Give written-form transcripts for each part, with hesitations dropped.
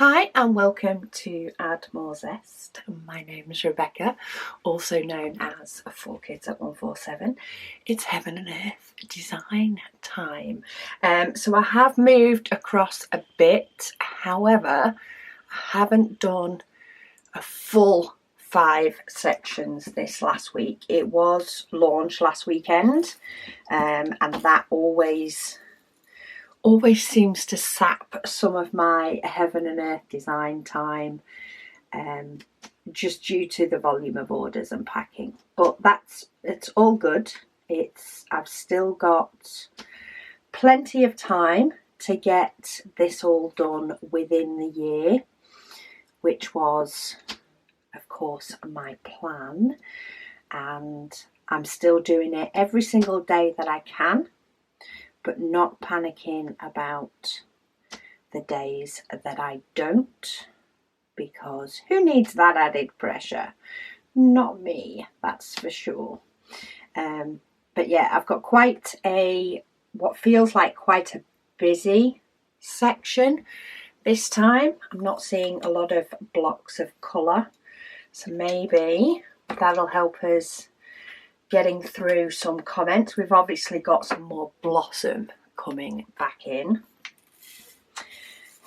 Hi and welcome to Add More Zest. My name is Rebecca, also known as 4Kids at 147. It's Heaven and Earth design time. So I have moved across a bit, however, I haven't done a full 5 sections this last week. It was launched last weekend, and that always seems to sap some of my Heaven and Earth design time, just due to the volume of orders and packing. But it's all good. I've still got plenty of time to get this all done within the year, which was, of course, my plan. And I'm still doing it every single day that I can, but not panicking about the days that I don't, because who needs that added pressure? Not me, that's for sure. But yeah, I've got what feels like quite a busy section this time. I'm not seeing a lot of blocks of colour, so maybe that'll help us getting through some comments. We've obviously got some more blossom coming back in,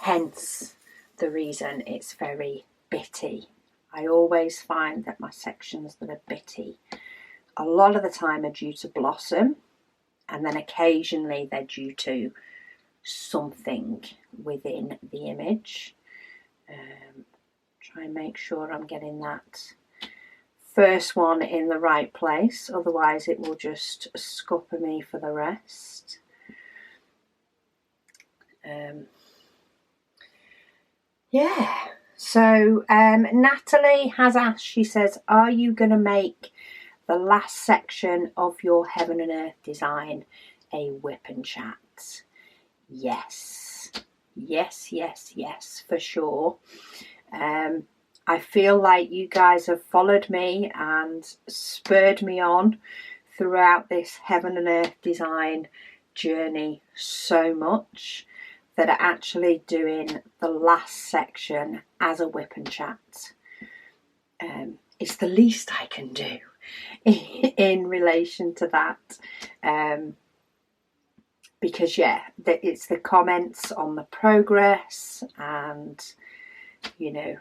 hence the reason it's very bitty. I always find that my sections that are bitty a lot of the time are due to blossom, and then occasionally they're due to something within the image. Try and make sure I'm getting that first one in the right place, otherwise it will just scupper me for the rest. So Natalie has asked, she says, are you going to make the last section of your Heaven and Earth design a WIP Chats? Yes, for sure. I feel like you guys have followed me and spurred me on throughout this Heaven and Earth design journey so much that actually doing the last section as a WIP Chat is the least I can do in relation to that. Because it's the comments on the progress and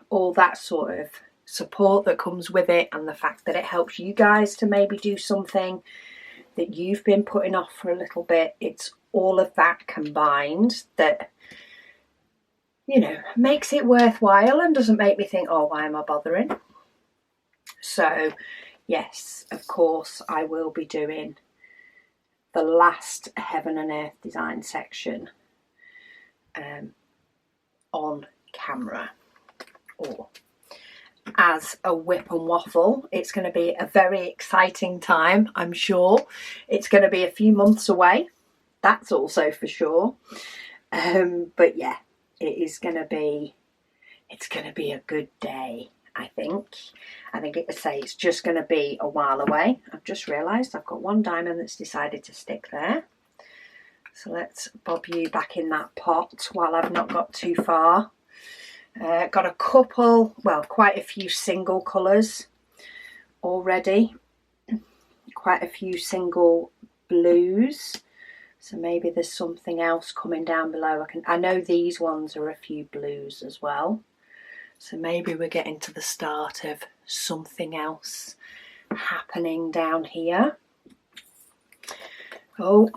all that sort of support that comes with it, and the fact that it helps you guys to maybe do something that you've been putting off for a little bit. It's all of that combined that makes it worthwhile and doesn't make me think, oh, why am I bothering? So yes, of course I will be doing the last Heaven and Earth design section on camera, or as a WIP and Waffle. It's going to be a very exciting time, I'm sure. It's going to be a few months away, that's also for sure. But yeah, it's going to be a good day, I think. It's just going to be a while away. I've just realised I've got one diamond that's decided to stick there. So let's bob you back in that pot while I've not got too far. Got a couple, quite a few single colours already. Quite a few single blues. So maybe there's something else coming down below. I know these ones are a few blues as well. So maybe we're getting to the start of something else happening down here. Oh,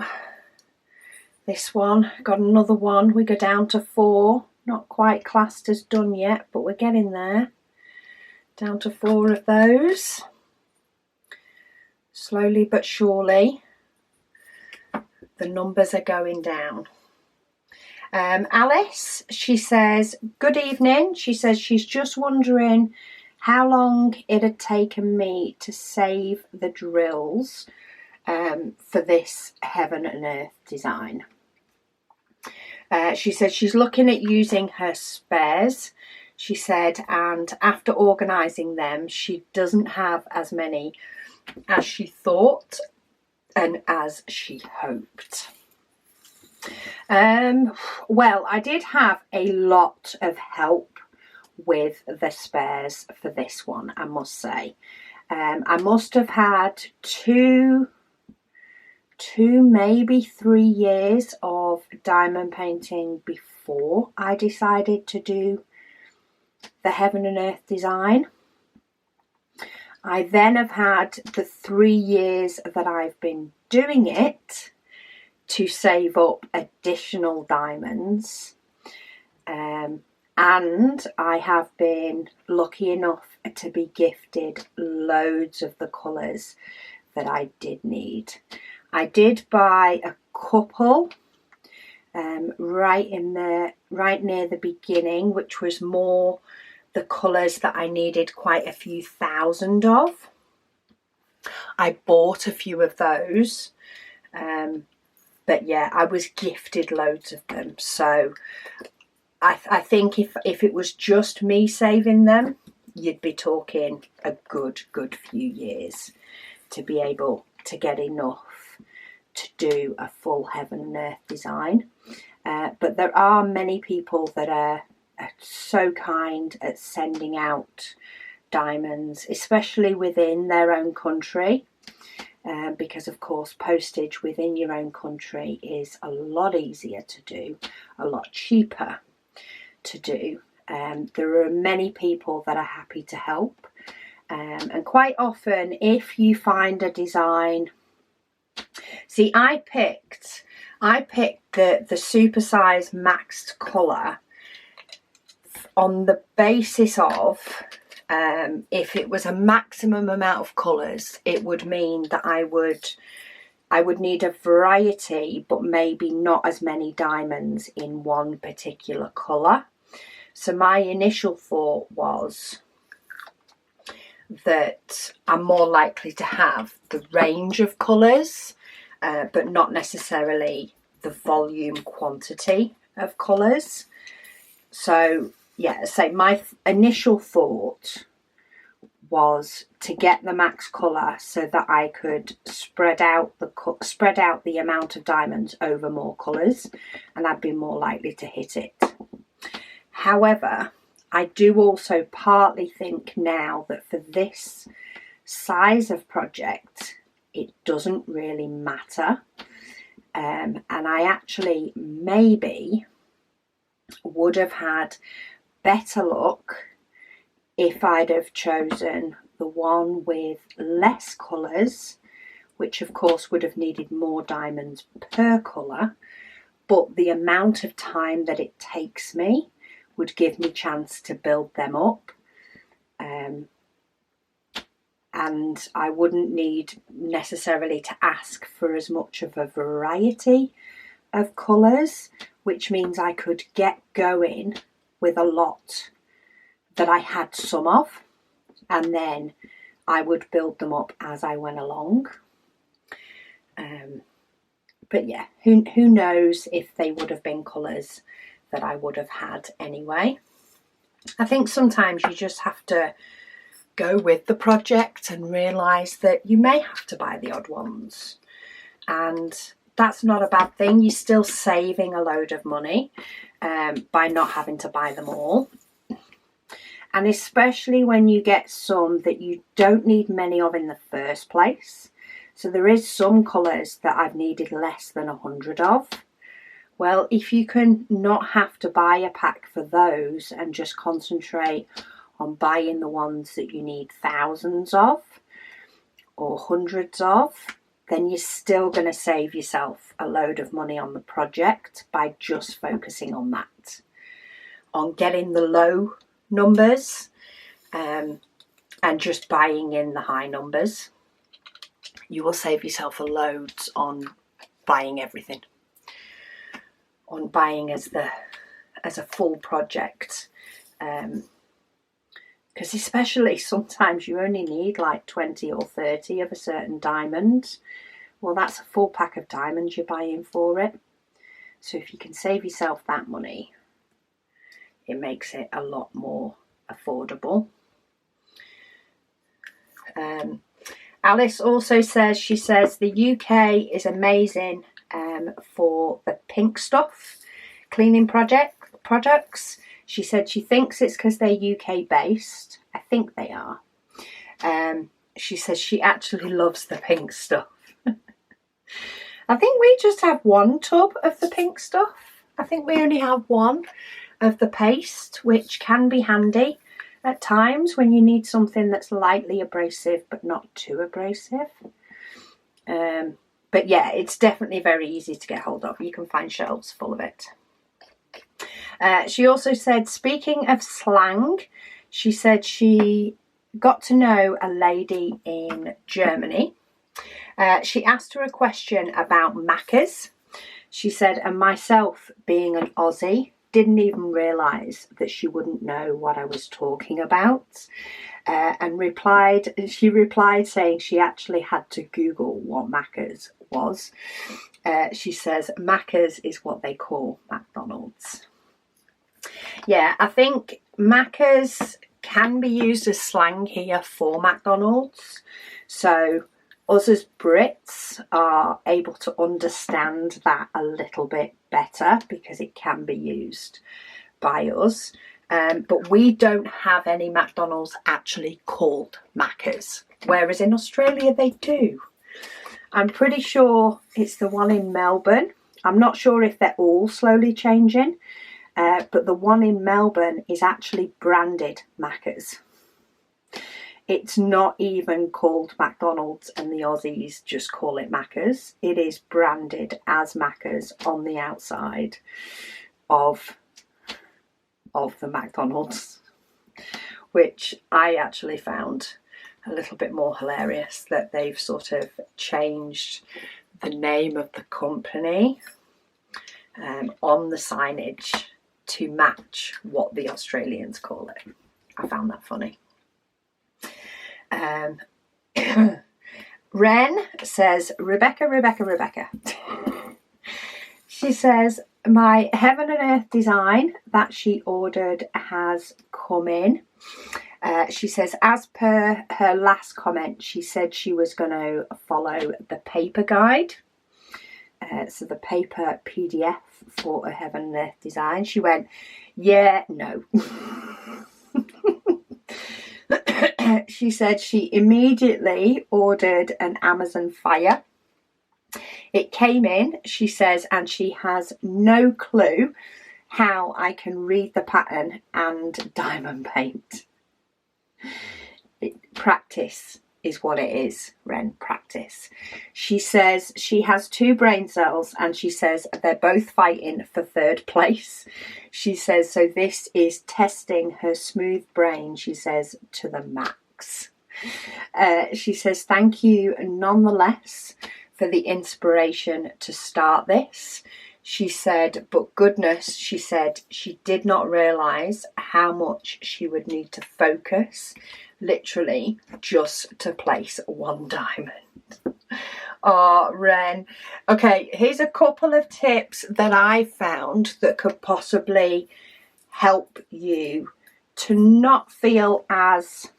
this one, got another one. We go down to 4. Not quite classed as done yet, but we're getting there. Down to 4 of those. Slowly but surely, the numbers are going down. Alice, she says, good evening. She says she's just wondering how long it had taken me to save the drills for this Heaven and Earth design. She says she's looking at using her spares, she said, and after organising them, she doesn't have as many as she thought and as she hoped. Well, I did have a lot of help with the spares for this one, I must say. I must have had two, maybe 3 years of diamond painting before I decided to do the Heaven and Earth design. I then have had the 3 years that I've been doing it to save up additional diamonds. And I have been lucky enough to be gifted loads of the colours that I did need. I did buy a couple right near the beginning, which was more the colours that I needed quite a few thousand of. I bought a few of those, but yeah, I was gifted loads of them. So I think if it was just me saving them, you'd be talking a good few years to be able to get enough to do a full Heaven and Earth design. But there are many people that are so kind at sending out diamonds, especially within their own country, because of course postage within your own country is a lot easier to do, a lot cheaper to do. There are many people that are happy to help, and quite often if you find a design, see, I picked the supersize maxed colour on the basis of if it was a maximum amount of colours, it would mean that I would need a variety, but maybe not as many diamonds in one particular colour. So my initial thought was that I'm more likely to have the range of colours, but not necessarily the volume quantity of colours. So yeah, so my initial thought was to get the max colour so that I could spread out the amount of diamonds over more colours, and I'd be more likely to hit it. However, I do also partly think now that for this size of project, it doesn't really matter. And I actually maybe would have had better luck if I'd have chosen the one with less colours, which of course would have needed more diamonds per colour, but the amount of time that it takes me would give me chance to build them up, and I wouldn't need necessarily to ask for as much of a variety of colours, which means I could get going with a lot that I had some of, and then I would build them up as I went along. But yeah, who knows if they would have been colours that I would have had anyway. I think sometimes you just have to go with the project and realise that you may have to buy the odd ones, and that's not a bad thing. You're still saving a load of money by not having to buy them all, and especially when you get some that you don't need many of in the first place. So there is some colours that I've needed less than 100 of. Well, if you can not have to buy a pack for those and just concentrate on buying the ones that you need thousands of or hundreds of, then you're still going to save yourself a load of money on the project by just focusing on that, on getting the low numbers and just buying in the high numbers. You will save yourself a loads on buying everything, on buying as a full project, because especially sometimes you only need like 20 or 30 of a certain diamond. Well, that's a full pack of diamonds you're buying for it. So if you can save yourself that money, it makes it a lot more affordable. Alice also says, she says, the UK is amazing for the Pink Stuff cleaning products. She said she thinks it's because they're UK based. I think they are. She says she actually loves the Pink Stuff. I think we just have one tub of the Pink Stuff. I think we only have one of the paste, which can be handy at times when you need something that's lightly abrasive but not too abrasive. But yeah, it's definitely very easy to get hold of. You can find shelves full of it. She also said, speaking of slang, she said she got to know a lady in Germany. She asked her a question about macas. She said, and myself being an Aussie, didn't even realise that she wouldn't know what I was talking about. She replied saying she actually had to Google what macas was. She says macas is what they call McDonald's. Yeah, I think macas can be used as slang here for McDonald's. So us as Brits are able to understand that a little bit better because it can be used by us. But we don't have any McDonald's actually called Macca's, whereas in Australia they do. I'm pretty sure it's the one in Melbourne. I'm not sure if they're all slowly changing, but the one in Melbourne is actually branded Macca's. It's not even called McDonald's and the Aussies just call it Macca's. It is branded as Macca's on the outside of the McDonald's, which I actually found a little bit more hilarious, that they've sort of changed the name of the company on the signage to match what the Australians call it. I found that funny. Ren says, Rebecca. She says, my Heaven and Earth design that she ordered has come in. She says, as per her last comment, she said she was going to follow the paper guide. So the paper PDF for a Heaven and Earth design. She went, yeah, no. She said she immediately ordered an Amazon Fire. It came in, she says, and she has no clue how I can read the pattern and diamond paint. Practice is what it is, Ren, practice. She says she has 2 brain cells and she says they're both fighting for 3rd place. She says, so this is testing her smooth brain, she says, to the max. She says, thank you nonetheless for the inspiration to start this. She said, but goodness, she said she did not realise how much she would need to focus, literally, just to place 1 diamond. Oh, Ren. Okay, here's a couple of tips that I found that could possibly help you to not feel as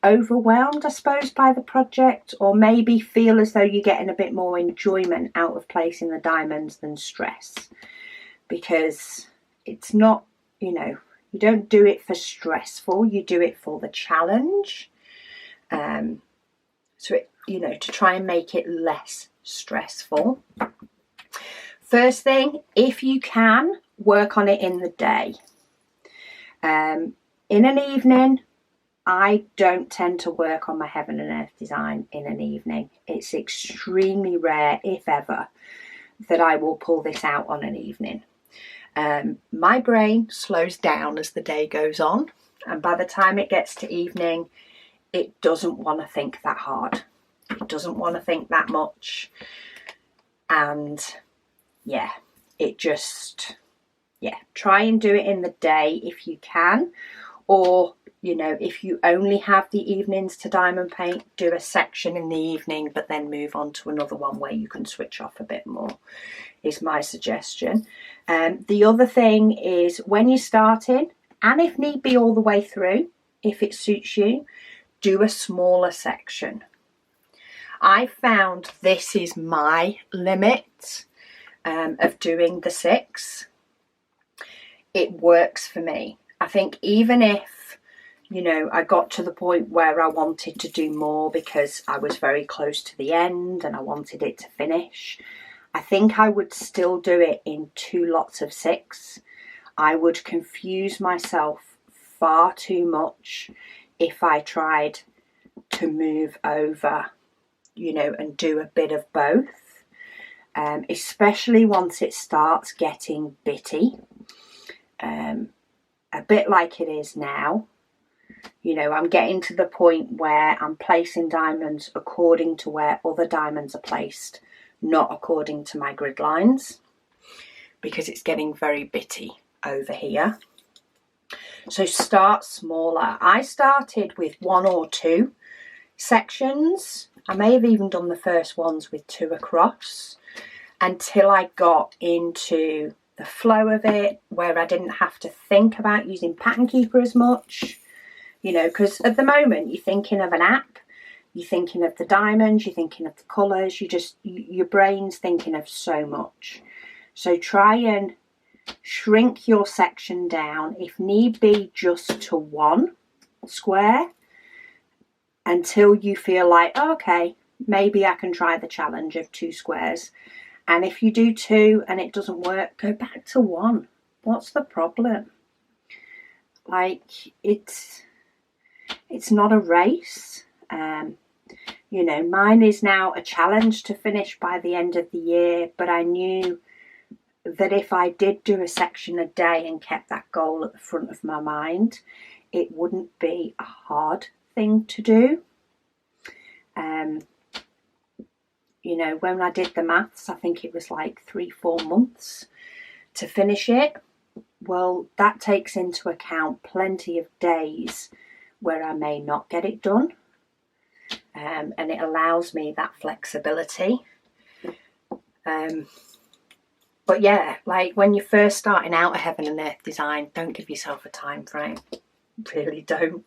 overwhelmed, I suppose, by the project, or maybe feel as though you're getting a bit more enjoyment out of placing the diamonds than stress, because it's not, you don't do it for stressful, you do it for the challenge. So to try and make it less stressful. First thing, if you can, work on it in the day. In an evening, I don't tend to work on my Heaven and Earth design in an evening. It's extremely rare, if ever, that I will pull this out on an evening. My brain slows down as the day goes on, and by the time it gets to evening, it doesn't want to think that hard. It doesn't want to think that much. And yeah, try and do it in the day if you can, or if you only have the evenings to diamond paint, do a section in the evening, but then move on to another one where you can switch off a bit more, is my suggestion. The other thing is, when you're starting, and if need be all the way through, if it suits you, do a smaller section. I found this is my limit of doing the 6. It works for me. I think even if, you know, I got to the point where I wanted to do more because I was very close to the end and I wanted it to finish, I think I would still do it in 2 lots of 6. I would confuse myself far too much if I tried to move over, you know, and do a bit of both, especially once it starts getting bitty, a bit like it is now. You know, I'm getting to the point where I'm placing diamonds according to where other diamonds are placed, not according to my grid lines, because it's getting very bitty over here. So start smaller. I started with 1 or 2 sections. I may have even done the first ones with 2 across until I got into the flow of it, where I didn't have to think about using Pattern Keeper as much, you know, because at the moment you're thinking of an app, you're thinking of the diamonds, you're thinking of the colours, your brain's thinking of so much. So try and shrink your section down, if need be, just to 1 square until you feel like, oh, okay, maybe I can try the challenge of 2 squares. And if you do 2 and it doesn't work, go back to 1. What's the problem? Like, it's not a race. You know, mine is now a challenge to finish by the end of the year, but I knew that if I did do a section a day and kept that goal at the front of my mind, it wouldn't be a hard thing to do. You know, when I did the maths, I think it was like 3-4 months to finish it. Well, that takes into account plenty of days where I may not get it done. And it allows me that flexibility. But yeah, like when you're first starting out a Heaven and Earth design, don't give yourself a time frame. Really don't,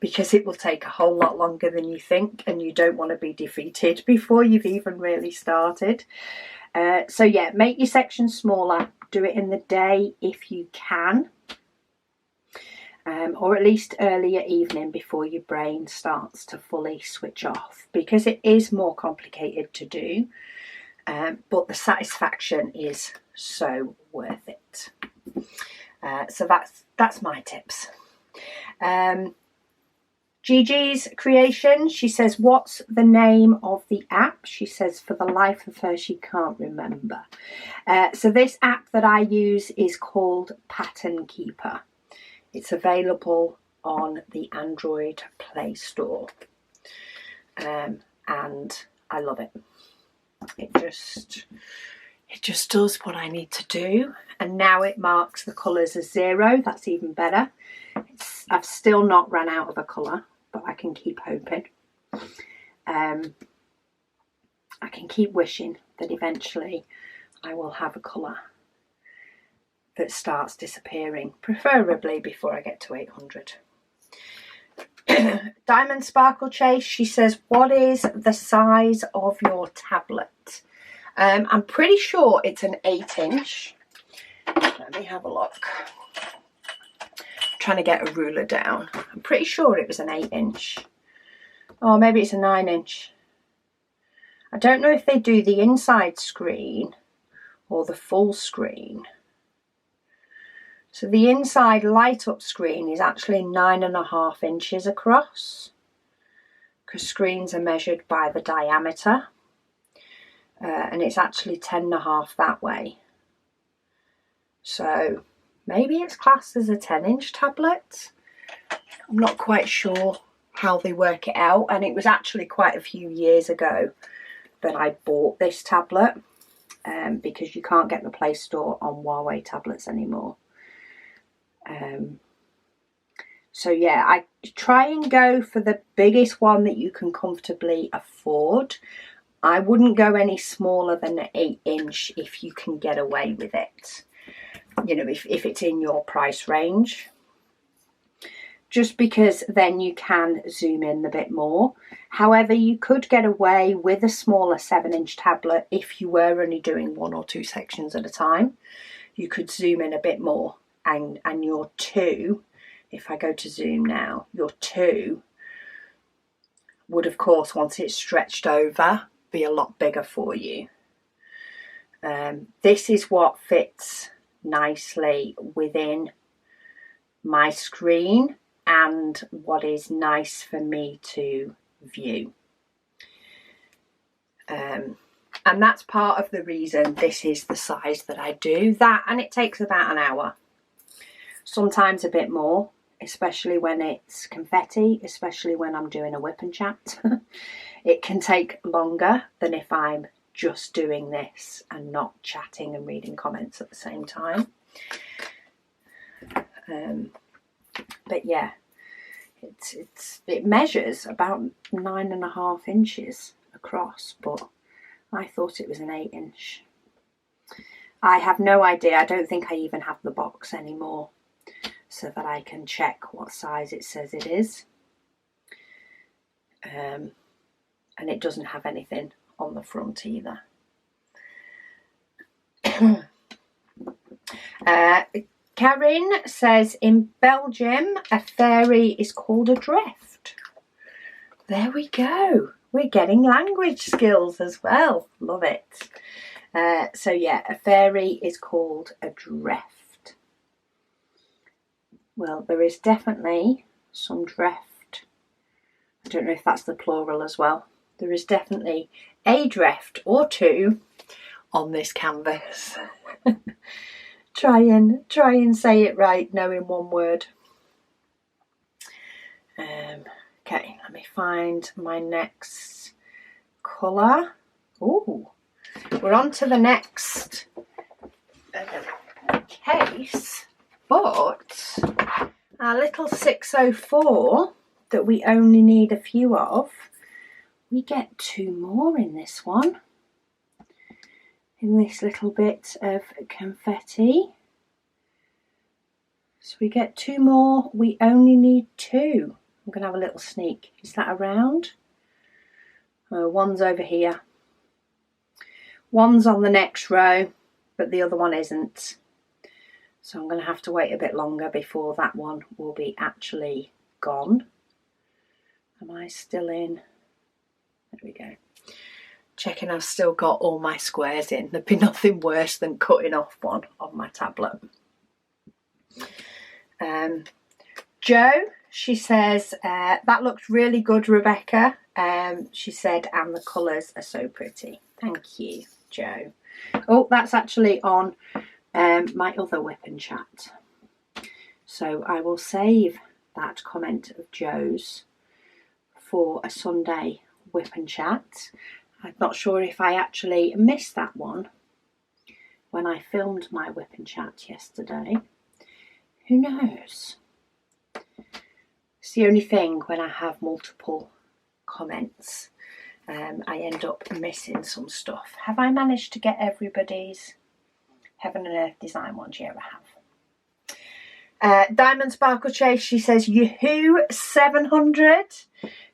because it will take a whole lot longer than you think, and you don't want to be defeated before you've even really started. So yeah, make your section smaller. Do it in the day if you can, or at least earlier evening before your brain starts to fully switch off, because it is more complicated to do. But the satisfaction is so worth it. So that's my tips. Gigi's creation, she says, what's the name of the app? She says for the life of her she can't remember. So this app that I use is called Pattern Keeper. It's available on the Android Play Store, and I love it. It just does what I need to do, and now it marks the colours as 0. That's even better. I've still not run out of a colour, but I can keep hoping. I can keep wishing that eventually I will have a colour that starts disappearing, preferably before I get to 800. Diamond Sparkle Chase, she says, what is the size of your tablet? I'm pretty sure it's an 8-inch. Let me have a look. I'm trying to get a ruler down. I'm pretty sure it was an 8-inch. Or maybe it's a 9-inch. I don't know if they do the inside screen or the full screen. So the inside light up screen is actually 9.5 inches across, because screens are measured by the diameter, and it's actually 10.5 that way. So maybe it's classed as a 10-inch tablet. I'm not quite sure how they work it out, and it was actually quite a few years ago that I bought this tablet, because you can't get the Play Store on Huawei tablets anymore. So yeah, I try and go for the biggest one that you can comfortably afford. I wouldn't go any smaller than an 8-inch if you can get away with it. You know, if it's in your price range. just because then you can zoom in a bit more. However, you could get away with a smaller 7-inch tablet if you were only doing 1 or 2 sections at a time. You could zoom in a bit more, and your 2, if I go to zoom now, your 2 would, of course, once it's stretched over, be a lot bigger for you. This is what fits nicely within my screen and what is nice for me to view. And that's part of the reason this is the size that I do. That, and it takes about an hour, sometimes a bit more, especially when it's confetti, especially when I'm doing a WIP and chat. It can take longer than if I'm just doing this and not chatting and reading comments at the same time. But yeah, it measures about 9.5 inches across, but I thought it was an 8-inch. I have no idea. I don't think I even have the box anymore so that I can check what size it says it is. And it doesn't have anything on the front either. Karen says in Belgium a fairy is called a drift. There we go. We're getting language skills as well. Love it. So yeah, a fairy is called a drift. Well, there is definitely some drift. I don't know if that's the plural as well. There is definitely a drift or 2 on this canvas. Try and say it right, knowing one word. Okay, let me find my next colour. Ooh, we're on to the next case, but our little 604 that we only need a few of, we get 2 more in this one. In this little bit of confetti. So we get 2 more, we only need 2. I'm going to have a little sneak. Is that around? One's over here. One's on the next row, but the other one isn't. So I'm going to have to wait a bit longer before that one will be actually gone. Am I still in? There we go. Checking I've still got all my squares in. There'd be nothing worse than cutting off one on my tablet. Jo, she says, that looks really good, Rebecca. She said, and the colours are so pretty. Thank you, Jo. Oh, that's actually on my other WIP and chat. So I will save that comment of Jo's for a Sunday WIP and chat. I'm not sure if I actually missed that one when I filmed my WIP and chat yesterday. Who knows? It's the only thing when I have multiple comments. I end up missing some stuff. Have I managed to get everybody's Heaven and Earth design ones? Yeah, I have. Diamond Sparkle Chase, she says, Yahoo 700.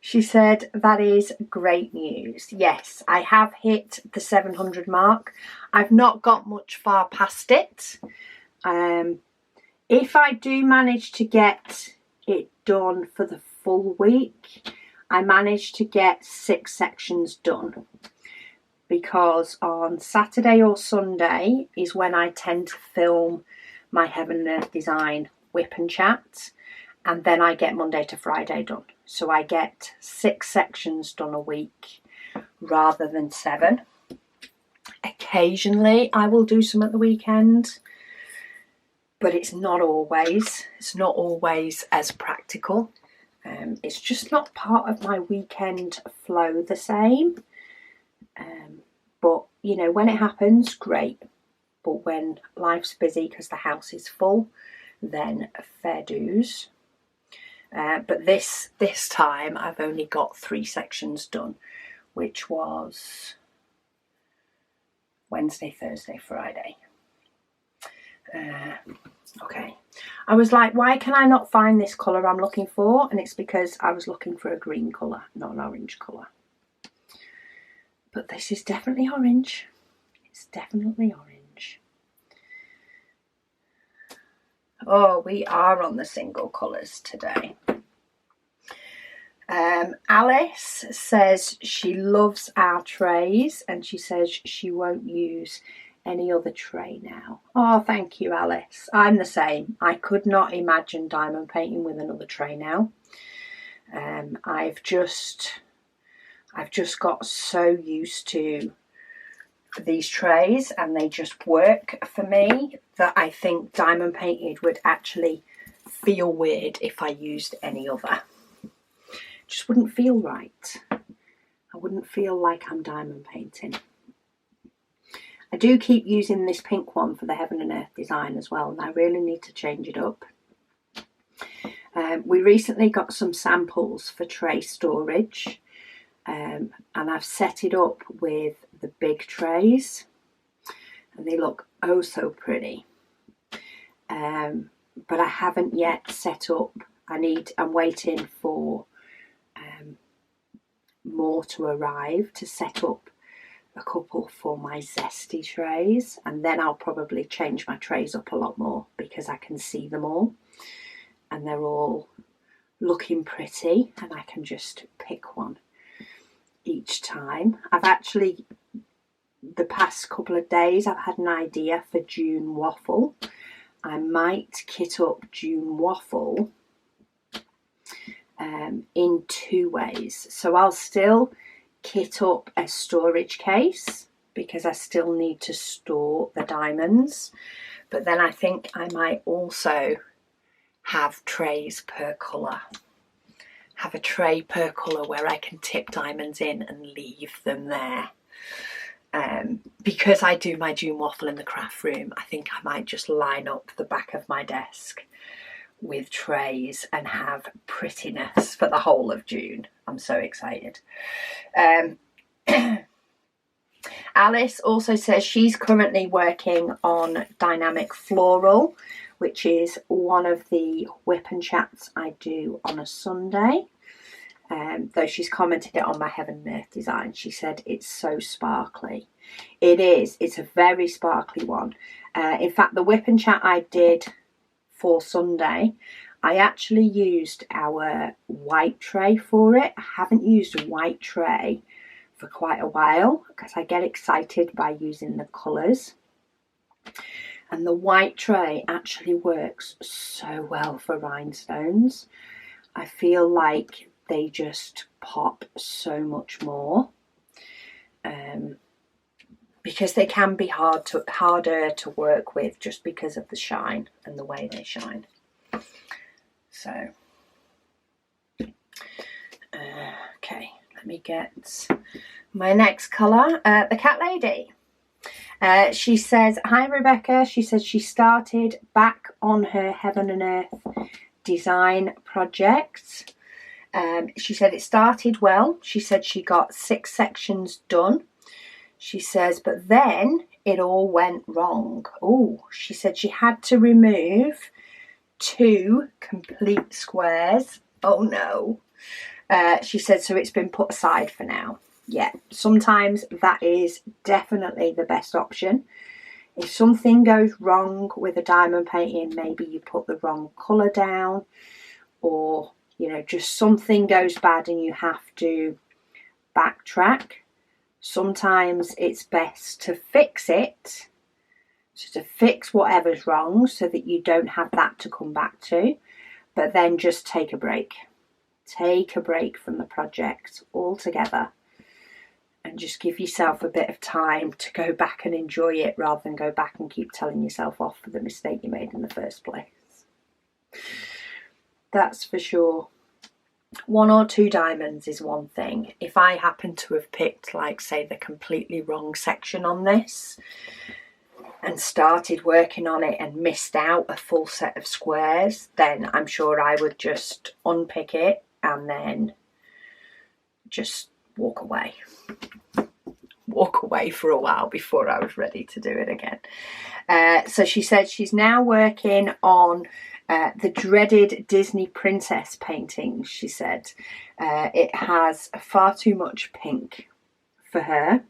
She said, that is great news. Yes, I have hit the 700 mark. I've not got much far past it. If I do manage to get it done for the full week, I managed to get 6 sections done. Because on Saturday or Sunday is when I tend to film my Heaven and Earth design WIP and chat, and then I get Monday to Friday done. So I get 6 sections done a week rather than 7. Occasionally I will do some at the weekend, but it's not always as practical. It's just not part of my weekend flow the same. But you know, when it happens, great. But when life's busy because the house is full, then fair dues. But this time I've only got 3 sections done, which was Wednesday, Thursday, Friday. Okay, I was like, why can I not find this colour I'm looking for? And it's because I was looking for a green colour, not an orange colour. But this is definitely orange. It's definitely orange. Oh, we are on the single colours today. Alice says she loves our trays and she says she won't use any other tray now. Oh, thank you, Alice. I'm the same. I could not imagine diamond painting with another tray now. I've just got so used to these trays and they just work for me that I think diamond painted would actually feel weird if I used any other. Just wouldn't feel right. I wouldn't feel like I'm diamond painting. I do keep using this pink one for the Heaven and Earth design as well, and I really need to change it up. We recently got some samples for tray storage, and I've set it up with the big trays, and they look oh so pretty. But I haven't yet set up. I'm waiting for more to arrive to set up a couple for my zesty trays, and then I'll probably change my trays up a lot more because I can see them all and they're all looking pretty and I can just pick one each time. I've actually, the past couple of days, I've had an idea for June Waffle. I might kit up June Waffle in two ways. So I'll still kit up a storage case because I still need to store the diamonds, but then I think I might also have trays per colour. Have a tray per colour where I can tip diamonds in and leave them there. Because I do my June Waffle in the craft room, I think I might just line up the back of my desk with trays and have prettiness for the whole of June. I'm so excited. Alice also says she's currently working on Dynamic Floral, which is one of the WIP and Chats I do on a Sunday. Though she's commented it on my Heaven and Earth design. She said it's so sparkly. It is. It's a very sparkly one. In fact, the WIP and Chat I did for Sunday, I actually used our white tray for it. I haven't used a white tray for quite a while because I get excited by using the colours. And the white tray actually works so well for rhinestones. I feel like they just pop so much more. Because they can be harder to work with just because of the shine and the way they shine. So, okay, let me get my next colour, the Cat Lady. She says, hi Rebecca. She says she started back on her Heaven and Earth design project. She said it started well. She said she got 6 sections done. She says, but then it all went wrong. Oh, she said she had to remove 2 complete squares. Oh no. She said, so it's been put aside for now. Yeah, sometimes that is definitely the best option. If something goes wrong with a diamond painting, maybe you put the wrong colour down, or, you know, just something goes bad and you have to backtrack. Sometimes it's best to fix it, so to fix whatever's wrong so that you don't have that to come back to, but then just take a break. Take a break from the project altogether and just give yourself a bit of time to go back and enjoy it rather than go back and keep telling yourself off for the mistake you made in the first place. That's for sure. 1 or 2 diamonds is one thing. If I happen to have picked, like, say, the completely wrong section on this and started working on it and missed out a full set of squares, then I'm sure I would just unpick it and then just walk away. walk away for a while before I was ready to do it again. So she said she's now working on the dreaded Disney princess paintings. She said it has far too much pink for her.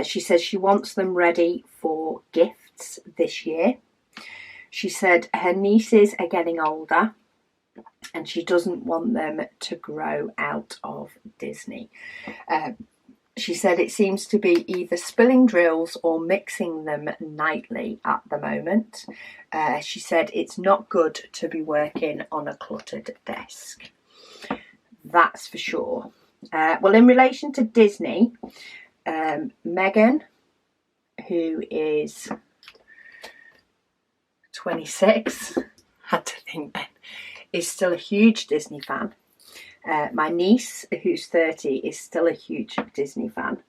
She says she wants them ready for gifts this year. She said her nieces are getting older and she doesn't want them to grow out of Disney. She said it seems to be either spilling drills or mixing them nightly at the moment. She said it's not good to be working on a cluttered desk. That's for sure. Well, in relation to Disney, Megan, who is 26, had to think then, is still a huge Disney fan. My niece, who's 30, is still a huge Disney fan.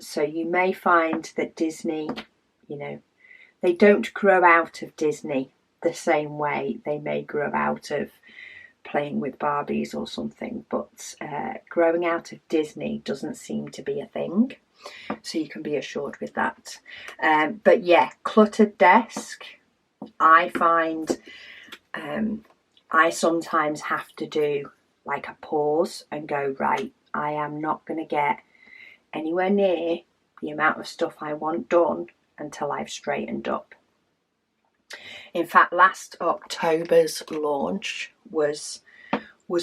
So you may find that Disney, you know, they don't grow out of Disney the same way they may grow out of playing with Barbies or something. But growing out of Disney doesn't seem to be a thing. So you can be assured with that. But yeah, cluttered desk, I find I sometimes have to do like a pause and go, right, I am not going to get anywhere near the amount of stuff I want done until I've straightened up. In fact, last October's launch was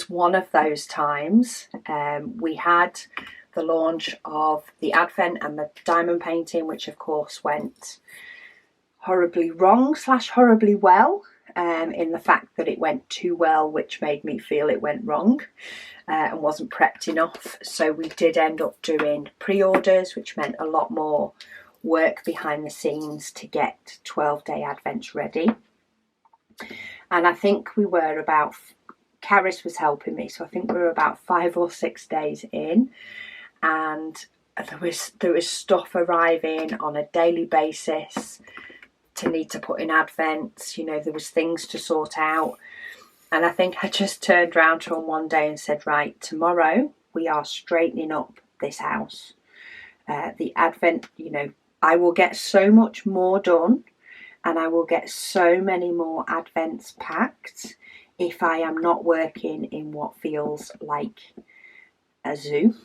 one of those times. We had the launch of the Advent and the diamond painting, which of course went horribly wrong / horribly well. In the fact that it went too well, which made me feel it went wrong and wasn't prepped enough. So we did end up doing pre-orders, which meant a lot more work behind the scenes to get 12-day Advents ready. And I think we were about, Caris was helping me, so I think we were about 5 or 6 days in, and there was stuff arriving on a daily basis to need to put in Advents. You know, there was things to sort out, and I think I just turned around to him one day and said, right, tomorrow we are straightening up this house. The Advent, you know, I will get so much more done and I will get so many more Advents packed if I am not working in what feels like a zoo.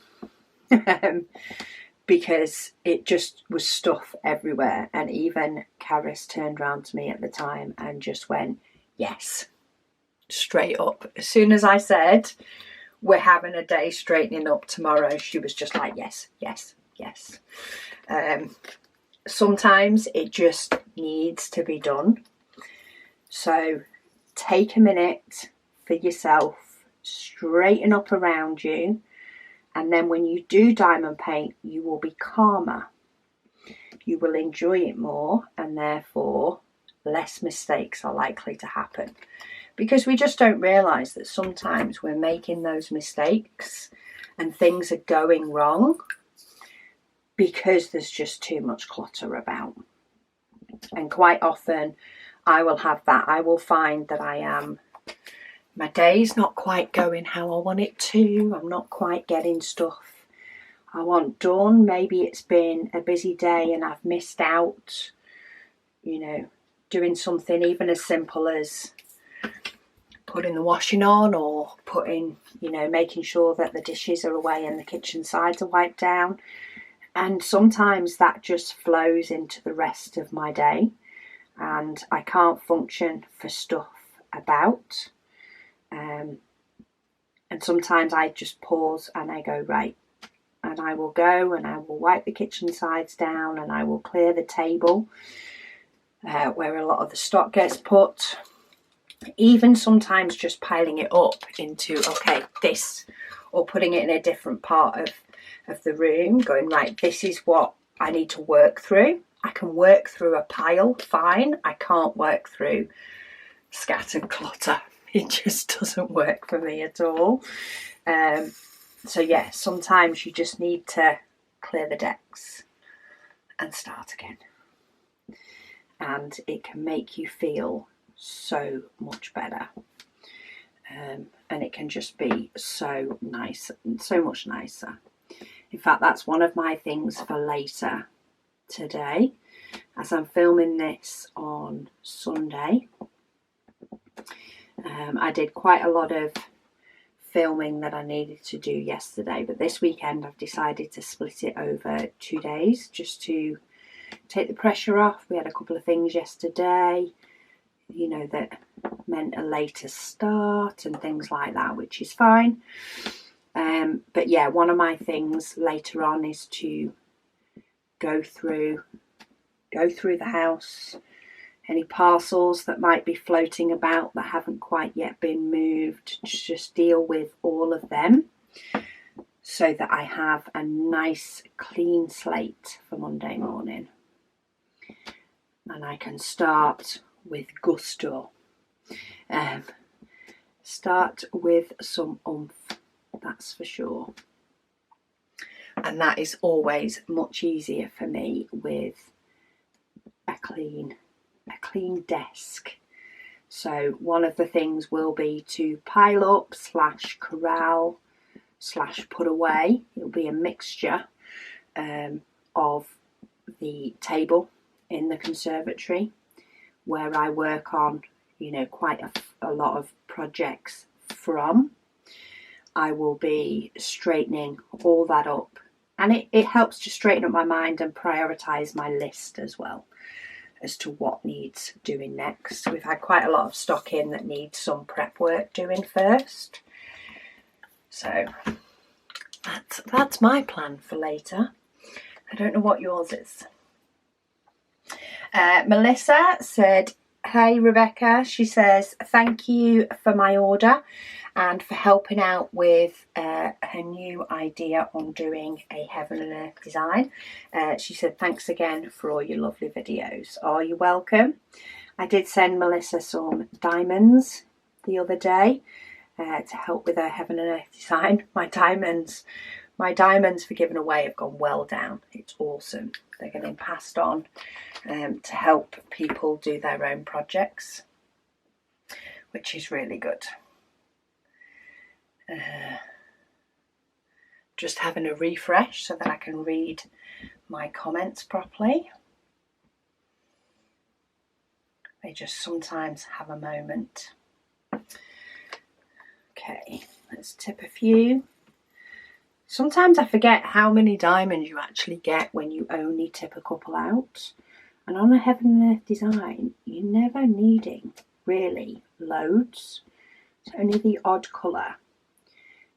Because it just was stuff everywhere. And even Caris turned around to me at the time and just went, yes, straight up. As soon as I said, we're having a day straightening up tomorrow, she was just like, yes, yes, yes. Sometimes it just needs to be done. So take a minute for yourself, straighten up around you. And then when you do diamond paint, you will be calmer. You will enjoy it more, and therefore less mistakes are likely to happen. Because we just don't realise that sometimes we're making those mistakes and things are going wrong because there's just too much clutter about. And quite often I will have that. I will find that my day's not quite going how I want it to. I'm not quite getting stuff I want done. Maybe it's been a busy day and I've missed out, you know, doing something even as simple as putting the washing on, or putting, you know, making sure that the dishes are away and the kitchen sides are wiped down. And sometimes that just flows into the rest of my day and I can't function for stuff about. And sometimes I just pause and I go, right, and I will go and I will wipe the kitchen sides down and I will clear the table where a lot of the stock gets put. Even sometimes just piling it up into, okay, this, or putting it in a different part of the room, going, right, this is what I need to work through. I can work through a pile, fine. I can't work through scattered clutter. It just doesn't work for me at all. So yeah, sometimes you just need to clear the decks and start again. And it can make you feel so much better. And it can just be so nice and so much nicer. In fact, that's one of my things for later today, as I'm filming this on Sunday. I did quite a lot of filming that I needed to do yesterday, but this weekend I've decided to split it over 2 days just to take the pressure off. We had a couple of things yesterday, you know, that meant a later start and things like that, which is fine. But yeah, one of my things later on is to go through the house, any parcels that might be floating about that haven't quite yet been moved, just deal with all of them so that I have a nice clean slate for Monday morning. And I can start with gusto. Start with some oomph, that's for sure. And that is always much easier for me with a clean desk. So one of the things will be to pile up / corral / put away. It'll be a mixture of the table in the conservatory where I work on, you know, quite a lot of projects from. I will be straightening all that up, and it helps to straighten up my mind and prioritise my list as well as to what needs doing next. We've had quite a lot of stock in that needs some prep work doing first. So that's my plan for later. I don't know what yours is. Melissa said, "Hey Rebecca," she says, "thank you for my order and for helping out with her new idea on doing a heaven and earth design." She said, "Thanks again for all your lovely videos." Oh, you're welcome. I did send Melissa some diamonds the other day to help with her heaven and earth design. My diamonds for giving away have gone well down. It's awesome. They're getting passed on to help people do their own projects, which is really good. Just having a refresh so that I can read my comments properly. They just sometimes have a moment. Okay, let's tip a few. Sometimes I forget how many diamonds you actually get when you only tip a couple out. And on a heaven and earth design, you're never needing really loads. It's only the odd colour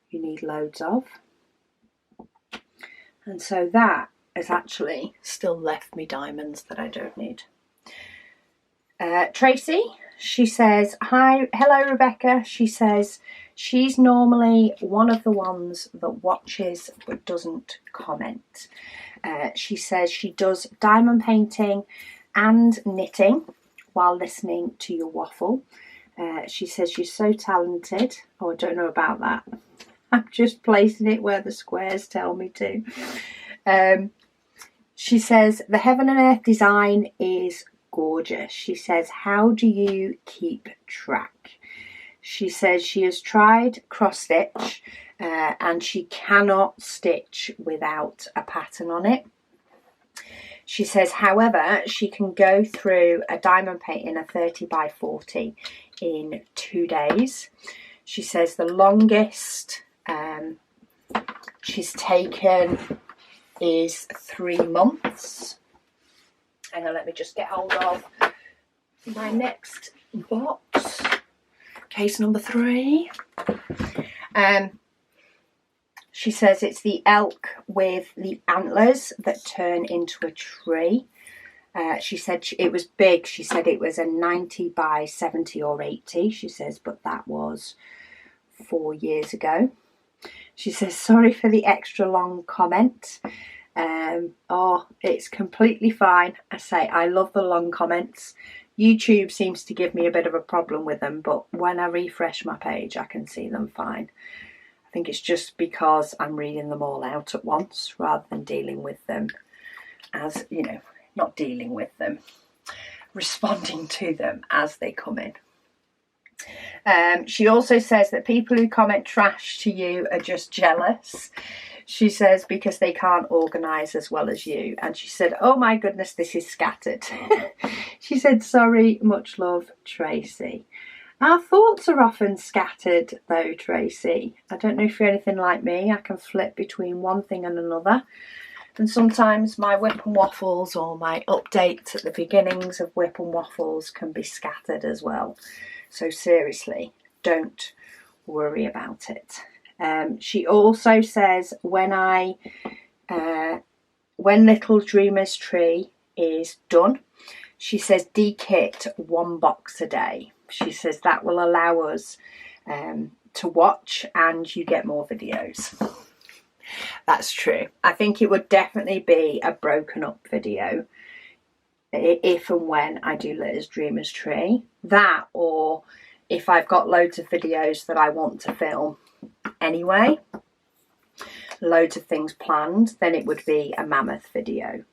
you need loads of. And so that has actually still left me diamonds that I don't need. Tracy, she says, hello Rebecca. She says she's normally one of the ones that watches but doesn't comment. She says she does diamond painting and knitting while listening to your waffle. She says you're so talented. Oh, I don't know about that. I'm just placing it where the squares tell me to. She says the heaven and earth design is gorgeous. She says, how do you keep track? She says she has tried cross stitch and she cannot stitch without a pattern on it. She says, however, she can go through a diamond painting, a 30 by 40 in 2 days. She says the longest she's taken is 3 months. Hang on, let me just get hold of my next box. Case number 3. She says it's the elk with the antlers that turn into a tree. She said it was big. She said it was a 90 by 70 or 80. She says, but that was 4 years ago. She says, sorry for the extra long comment. Oh, it's completely fine. I say I love the long comments. YouTube seems to give me a bit of a problem with them, but when I refresh my page, I can see them fine. I think it's just because I'm reading them all out at once rather than dealing with them as, you know, not dealing with them, responding to them as they come in. She also says that people who comment trash to you are just jealous. She says, because they can't organise as well as you. And she said, oh my goodness, this is scattered. She said, sorry, much love, Tracy. Our thoughts are often scattered though, Tracy. I don't know if you're anything like me. I can flip between one thing and another. And sometimes my WIP and Waffles or my updates at the beginnings of WIP and Waffles can be scattered as well. So seriously, don't worry about it. She also says when Little Dreamer's tree is done, she says dekit 1 box a day. She says that will allow us to watch and you get more videos. That's true. I think it would definitely be a broken up video if and when I do Little Dreamer's tree. That, or if I've got loads of videos that I want to film anyway, loads of things planned, then it would be a mammoth video.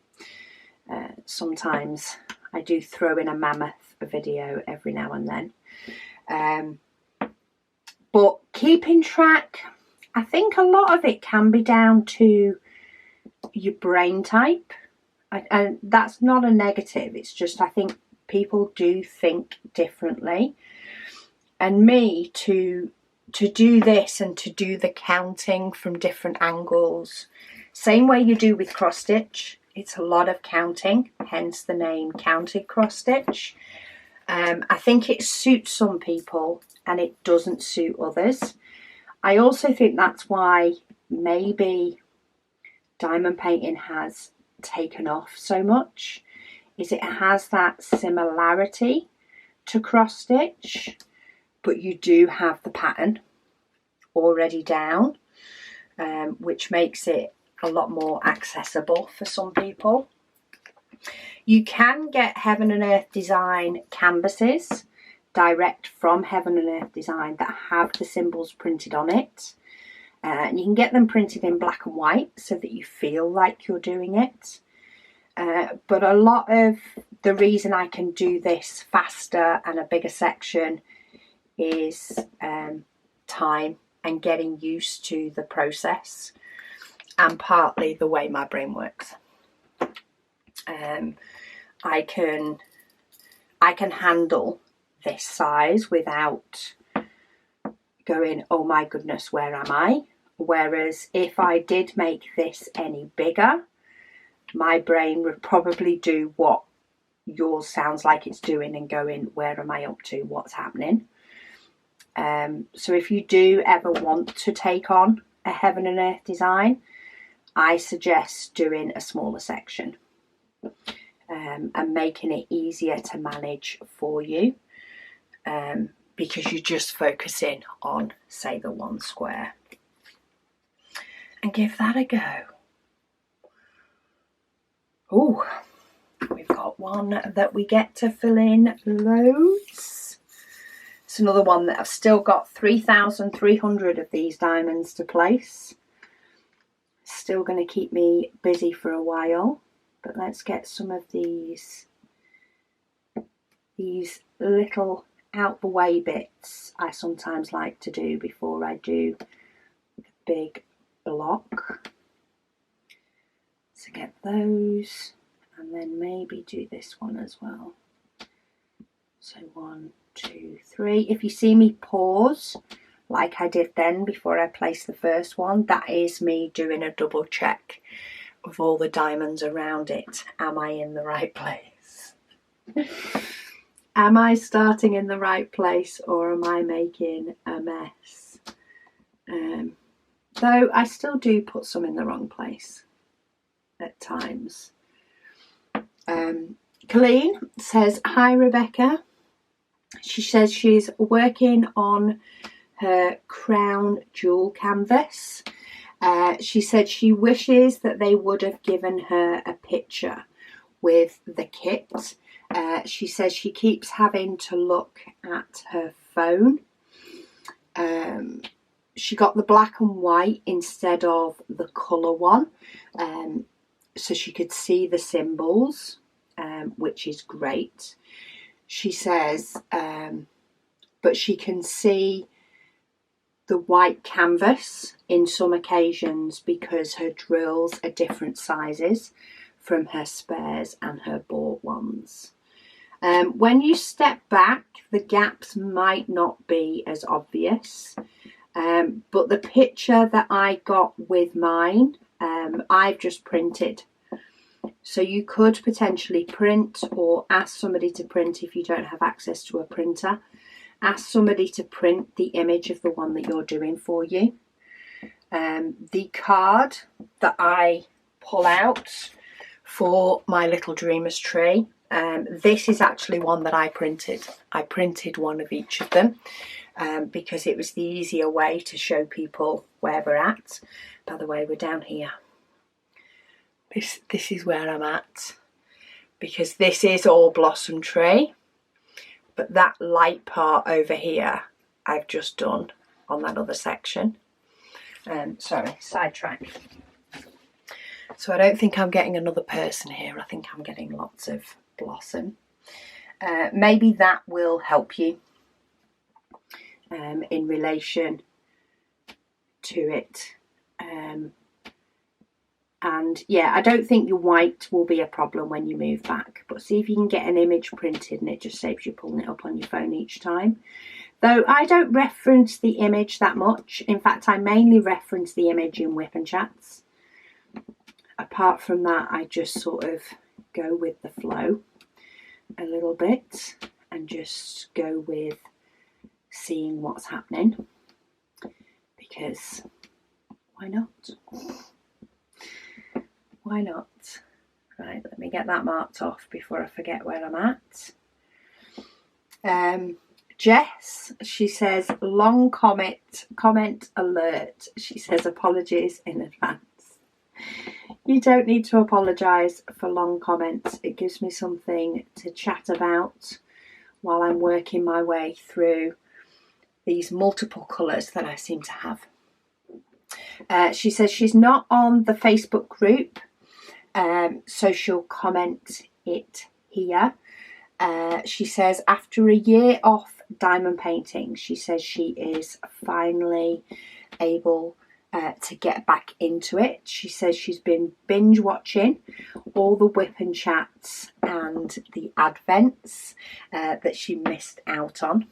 Sometimes I do throw in a mammoth video every now and then. But keeping track, I think a lot of it can be down to your brain type. And that's not a negative. It's just I think people do think differently. And me, to do this and to do the counting from different angles, same way you do with cross stitch, it's a lot of counting, hence the name counted cross stitch. I think it suits some people and it doesn't suit others. I also think that's why maybe diamond painting has taken off so much, is it has that similarity to cross stitch, but you do have the pattern already down, which makes it a lot more accessible for some people. You can get Heaven and Earth Design canvases direct from Heaven and Earth Design that have the symbols printed on it. And you can get them printed in black and white so that you feel like you're doing it. But a lot of the reason I can do this faster and a bigger section is time and getting used to the process, and partly the way my brain works. I can handle this size without going, oh my goodness, where am I? Whereas if I did make this any bigger, my brain would probably do what yours sounds like it's doing and going, where am I up to? What's happening? So if you do ever want to take on a Heaven and Earth Design, I suggest doing a smaller section and making it easier to manage for you, because you're just focusing on, say, the one square. And give that a go. Oh, we've got one that we get to fill in loads. It's another one that I've still got 3,300 of these diamonds to place. Still going to keep me busy for a while, but let's get some of these little out the way bits I sometimes like to do before I do the big block. So get those, and then maybe do this one as well. So 1, 2, 3. If you see me pause like I did then before I placed the first one, that is me doing a double check of all the diamonds around it. Am I in the right place? Am I starting in the right place, or am I making a mess? Though I still do put some in the wrong place at times. Colleen says, hi Rebecca. She says she's working on her crown jewel canvas. She said she wishes that they would have given her a picture with the kit. She says she keeps having to look at her phone. She got the black and white instead of the colour one, so she could see the symbols, which is great. She says, but she can see the white canvas in some occasions because her drills are different sizes from her spares and her bought ones. When you step back, the gaps might not be as obvious, but the picture that I got with mine, I've just printed. So you could potentially print or ask somebody to print if you don't have access to a printer. Ask somebody to print the image of the one that you're doing for you. The card that I pull out for my little dreamer's tree, this is actually one that I printed. I printed one of each of them because it was the easier way to show people where we're at. By the way, we're down here. This is where I'm at, because this is all blossom tree, but that light part over here I've just done on that other section. Sorry, sidetrack. So I don't think I'm getting another person here. I think I'm getting lots of blossom. Maybe that will help you in relation to it. And yeah, I don't think your white will be a problem when you move back, but see if you can get an image printed, and it just saves you pulling it up on your phone each time. Though I don't reference the image that much. In fact, I mainly reference the image in WIP Chats. Apart from that, I just sort of go with the flow a little bit and just go with seeing what's happening, because why not? Why not? Right, let me get that marked off before I forget where I'm at. Jess, she says, long comment alert. She says, apologies in advance. You don't need to apologise for long comments. It gives me something to chat about while I'm working my way through these multiple colours that I seem to have. She says she's not on the Facebook group, so she'll comment it here. She says after a year off diamond painting, she says she is finally able to get back into it. She says she's been binge watching all the WIP Chats and the advents that she missed out on.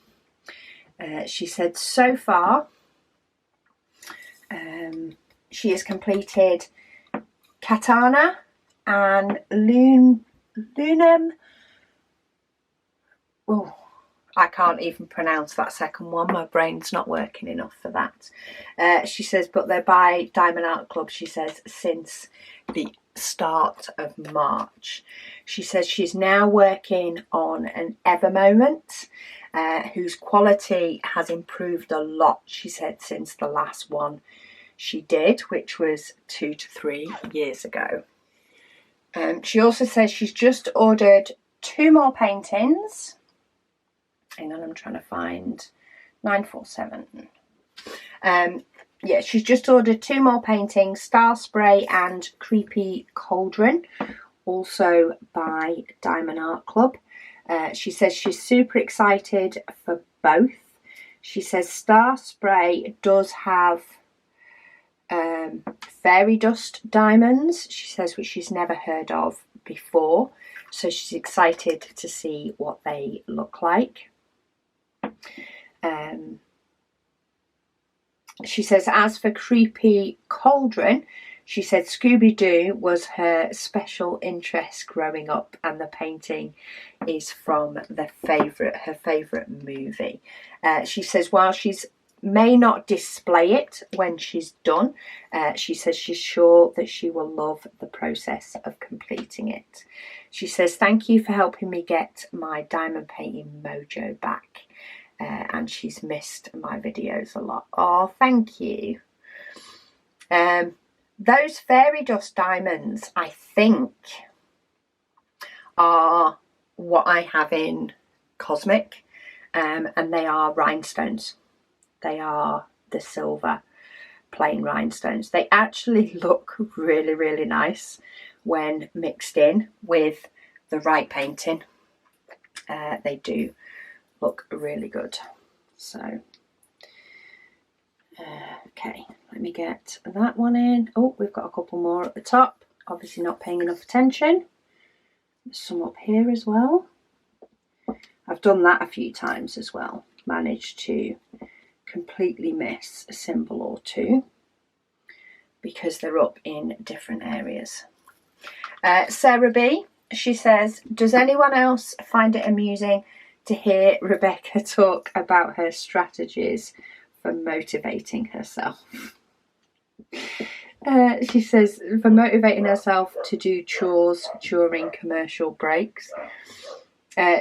She said so far she has completed Katana and Lunam. Oh, I can't even pronounce that second one. My brain's not working enough for that. She says, but they're by Diamond Art Club, she says, since the start of March. She says she's now working on an Ever Moment, whose quality has improved a lot, she said, since the last one she did, which was 2 to 3 years ago. She also says she's just ordered 2 more paintings. Hang on, I'm trying to find 947. Yeah, she's just ordered 2 more paintings, Star Spray and Creepy Cauldron, also by Diamond Art Club. She says she's super excited for both. She says Star Spray does have fairy dust diamonds, she says, which she's never heard of before. So she's excited to see what they look like. She says, as for Creepy Cauldron, she said Scooby-Doo was her special interest growing up, and the painting is from her favourite movie. She says while she's may not display it when she's done, she says she's sure that she will love the process of completing it. She says, thank you for helping me get my diamond painting mojo back. And she's missed my videos a lot. Oh, thank you. Those fairy dust diamonds, I think, are what I have in Cosmic, and they are rhinestones. They are the silver plain rhinestones. They actually look really, really nice when mixed in with the right painting. They do look really good. So Okay, let me get that one in. Oh, we've got a couple more at the top. Obviously not paying enough attention. There's some up here as well. I've done that a few times as well. Managed to completely miss a symbol or two because they're up in different areas. Sarah B, she says, does anyone else find it amusing to hear Rebecca talk about her strategies for motivating herself? She says, for motivating herself to do chores during commercial breaks.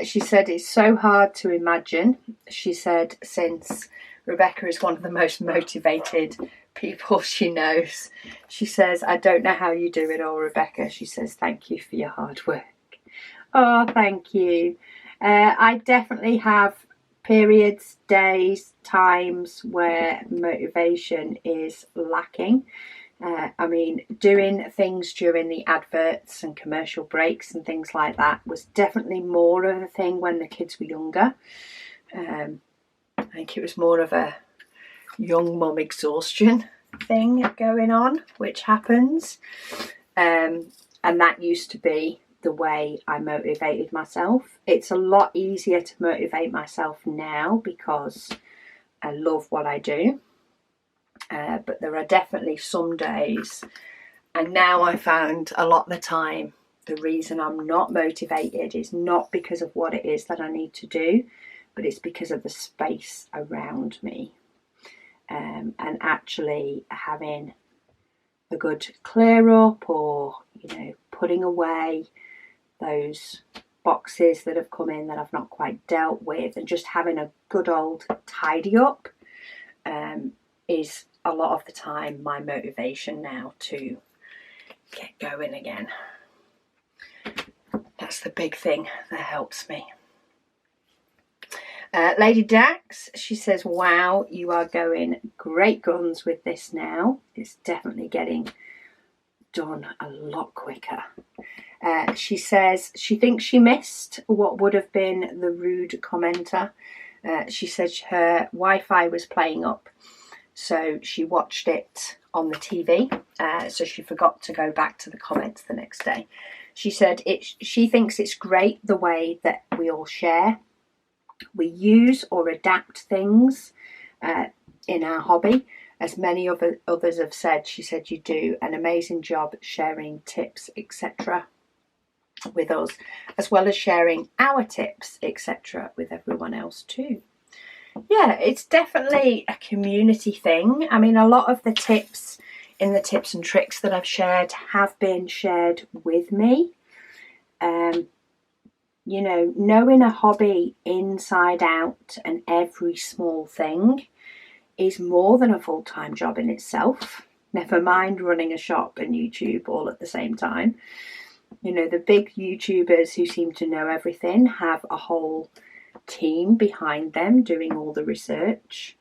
She said it's so hard to imagine. She said, since Rebecca is one of the most motivated people she knows. She says, I don't know how you do it all, Rebecca. She says, thank you for your hard work. Oh, thank you. I definitely have periods, days, times where motivation is lacking. I mean, doing things during the adverts and commercial breaks and things like that was definitely more of a thing when the kids were younger. I think it was more of a young mum exhaustion thing going on, which happens. And that used to be the way I motivated myself. It's a lot easier to motivate myself now because I love what I do. But there are definitely some days, and now I found a lot of the time the reason I'm not motivated is not because of what it is that I need to do, but it's because of the space around me. And actually having a good clear up, or putting away those boxes that have come in that I've not quite dealt with, and just having a good old tidy up is a lot of the time my motivation now to get going again. That's the big thing that helps me. Lady Dax, she says, wow, you are going great guns with this now. It's definitely getting done a lot quicker. She says she thinks she missed what would have been the rude commenter. She said her Wi-Fi was playing up, so she watched it on the TV, so she forgot to go back to the comments the next day. She said she thinks it's great the way that we all share. We use or adapt things in our hobby. As many others have said, she said you do an amazing job sharing tips, etc. with us, as well as sharing our tips, etc. with everyone else too. Yeah, it's definitely a community thing. I mean, a lot of the tips in the tips and tricks that I've shared have been shared with me. Knowing a hobby inside out and every small thing is more than a full-time job in itself. Never mind running a shop and YouTube all at the same time. The big YouTubers who seem to know everything have a whole team behind them doing all the research.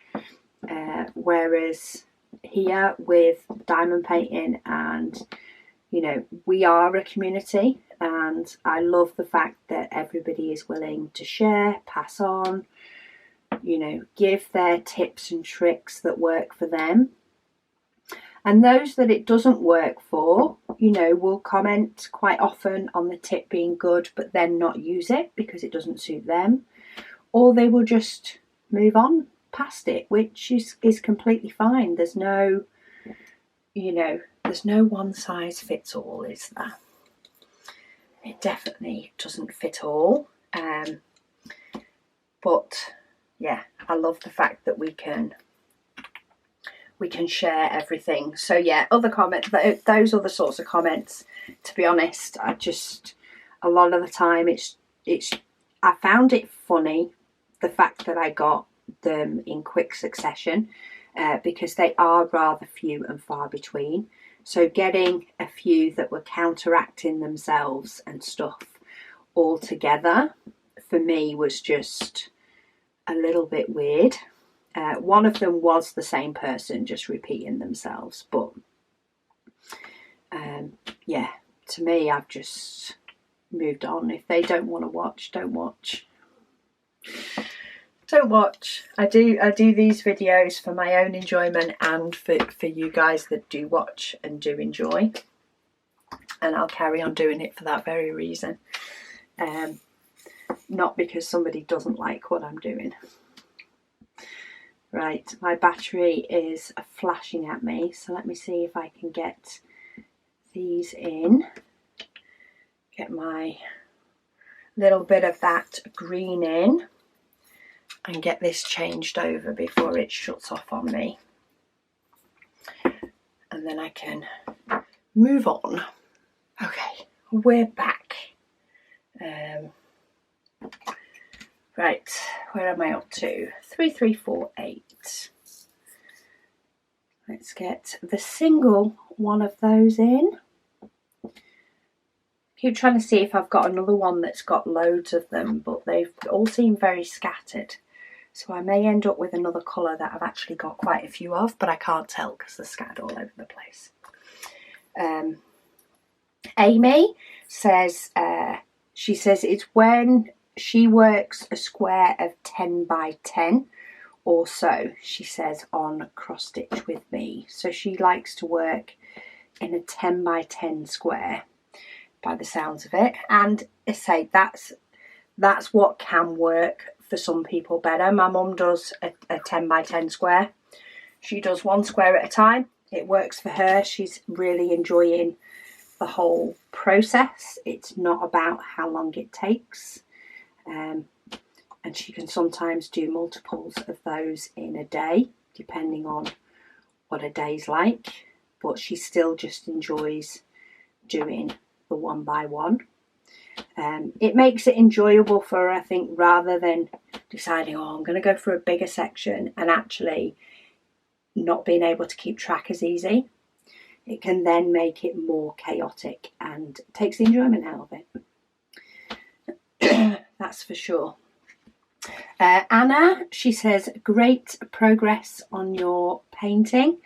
Whereas here with diamond painting and we are a community, and I love the fact that everybody is willing to share, pass on, give their tips and tricks that work for them. And those that it doesn't work for, will comment quite often on the tip being good, but then not use it because it doesn't suit them. Or they will just move on past it, which is completely fine. There's no one size fits all, is there? It definitely doesn't fit all. But yeah, I love the fact that we can share everything. So yeah, other comments, those other sorts of comments, to be honest, a lot of the time I found it funny, the fact that I got them in quick succession, because they are rather few and far between. So getting a few that were counteracting themselves and stuff all together for me was just a little bit weird. One of them was the same person just repeating themselves, but yeah, to me, I've just moved on. If they don't want to watch, don't watch. Don't watch. I do these videos for my own enjoyment and for you guys that do watch and do enjoy. And I'll carry on doing it for that very reason. Not because somebody doesn't like what I'm doing. Right, my battery is flashing at me, so let me see if I can get these in. Get my little bit of that green in and get this changed over before it shuts off on me. And then I can move on. Okay, we're back. Right, where am I up to? 3348. Let's get the single one of those in. Keep trying to see if I've got another one that's got loads of them, but they've all seem very scattered. So I may end up with another colour that I've actually got quite a few of, but I can't tell because they're scattered all over the place. Amy says, she says it's when she works a square of 10 by 10 or so, she says, on cross stitch with me. So she likes to work in a 10 by 10 square by the sounds of it. And I say that's what can work for some people better. My mum does a 10 by 10 square. She does one square at a time. It works for her. She's really enjoying the whole process. It's not about how long it takes. And she can sometimes do multiples of those in a day, depending on what a day's like. But she still just enjoys doing the one by one. It makes it enjoyable for her, I think, rather than deciding, oh, I'm going to go for a bigger section and actually not being able to keep track as easy. It can then make it more chaotic and takes the enjoyment out of it. That's for sure. Anna, she says, great progress on your painting.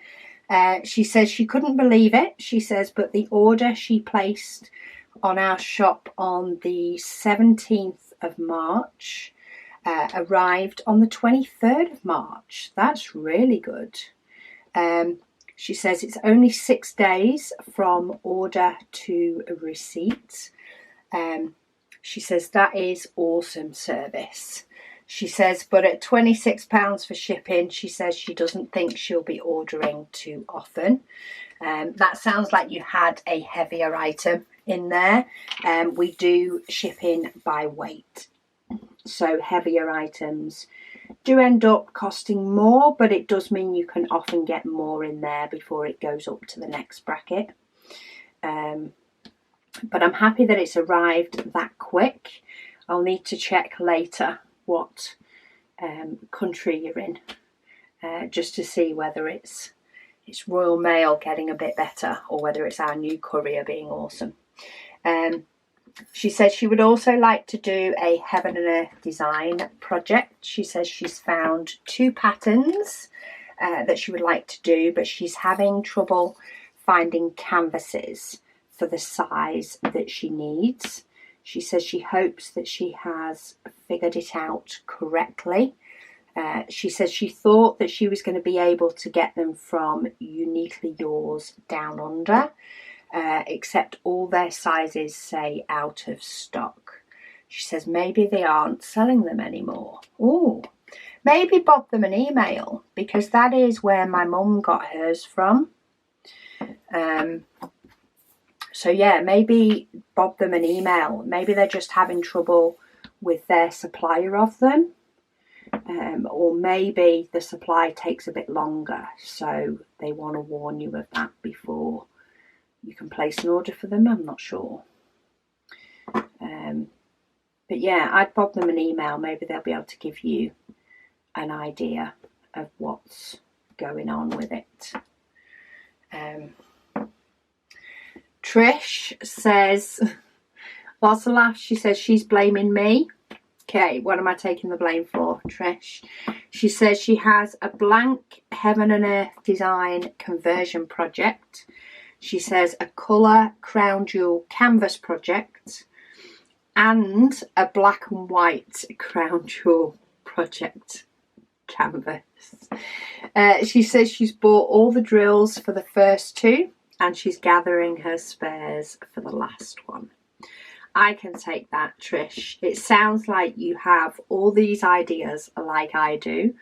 She says she couldn't believe it. She says, but the order she placed on our shop on the 17th of March arrived on the 23rd of March. That's really good. She says it's only 6 days from order to receipt. She says that is awesome service. She says, but at £26 for shipping, she says she doesn't think she'll be ordering too often. That sounds like you had a heavier item in there. We do shipping by weight. So heavier items do end up costing more, but it does mean you can often get more in there before it goes up to the next bracket. But I'm happy that it's arrived that quick. I'll need to check later what country you're in, just to see whether it's Royal Mail getting a bit better or whether it's our new courier being awesome. She says she would also like to do a Heaven and Earth design project. She says she's found 2 patterns that she would like to do, but she's having trouble finding canvases for the size that she needs. She says she hopes that she has figured it out correctly. She says she thought that she was going to be able to get them from Uniquely Yours Down Under, except all their sizes say out of stock. She says maybe they aren't selling them anymore. Ooh, maybe bob them an email, because that is where my mum got hers from. So yeah, maybe bob them an email. Maybe they're just having trouble with their supplier of them. Or maybe the supply takes a bit longer, so they want to warn you of that before you can place an order for them. I'm not sure. But yeah, I'd bob them an email. Maybe they'll be able to give you an idea of what's going on with it. Trish says, what's the laugh? She says she's blaming me. Okay, what am I taking the blame for, Trish? She says she has a blank Heaven and Earth design conversion project. She says a colour crown jewel canvas project and a black and white crown jewel project canvas. She says she's bought all the drills for the first 2 and she's gathering her spares for the last one. I can take that, Trish. It sounds like you have all these ideas like I do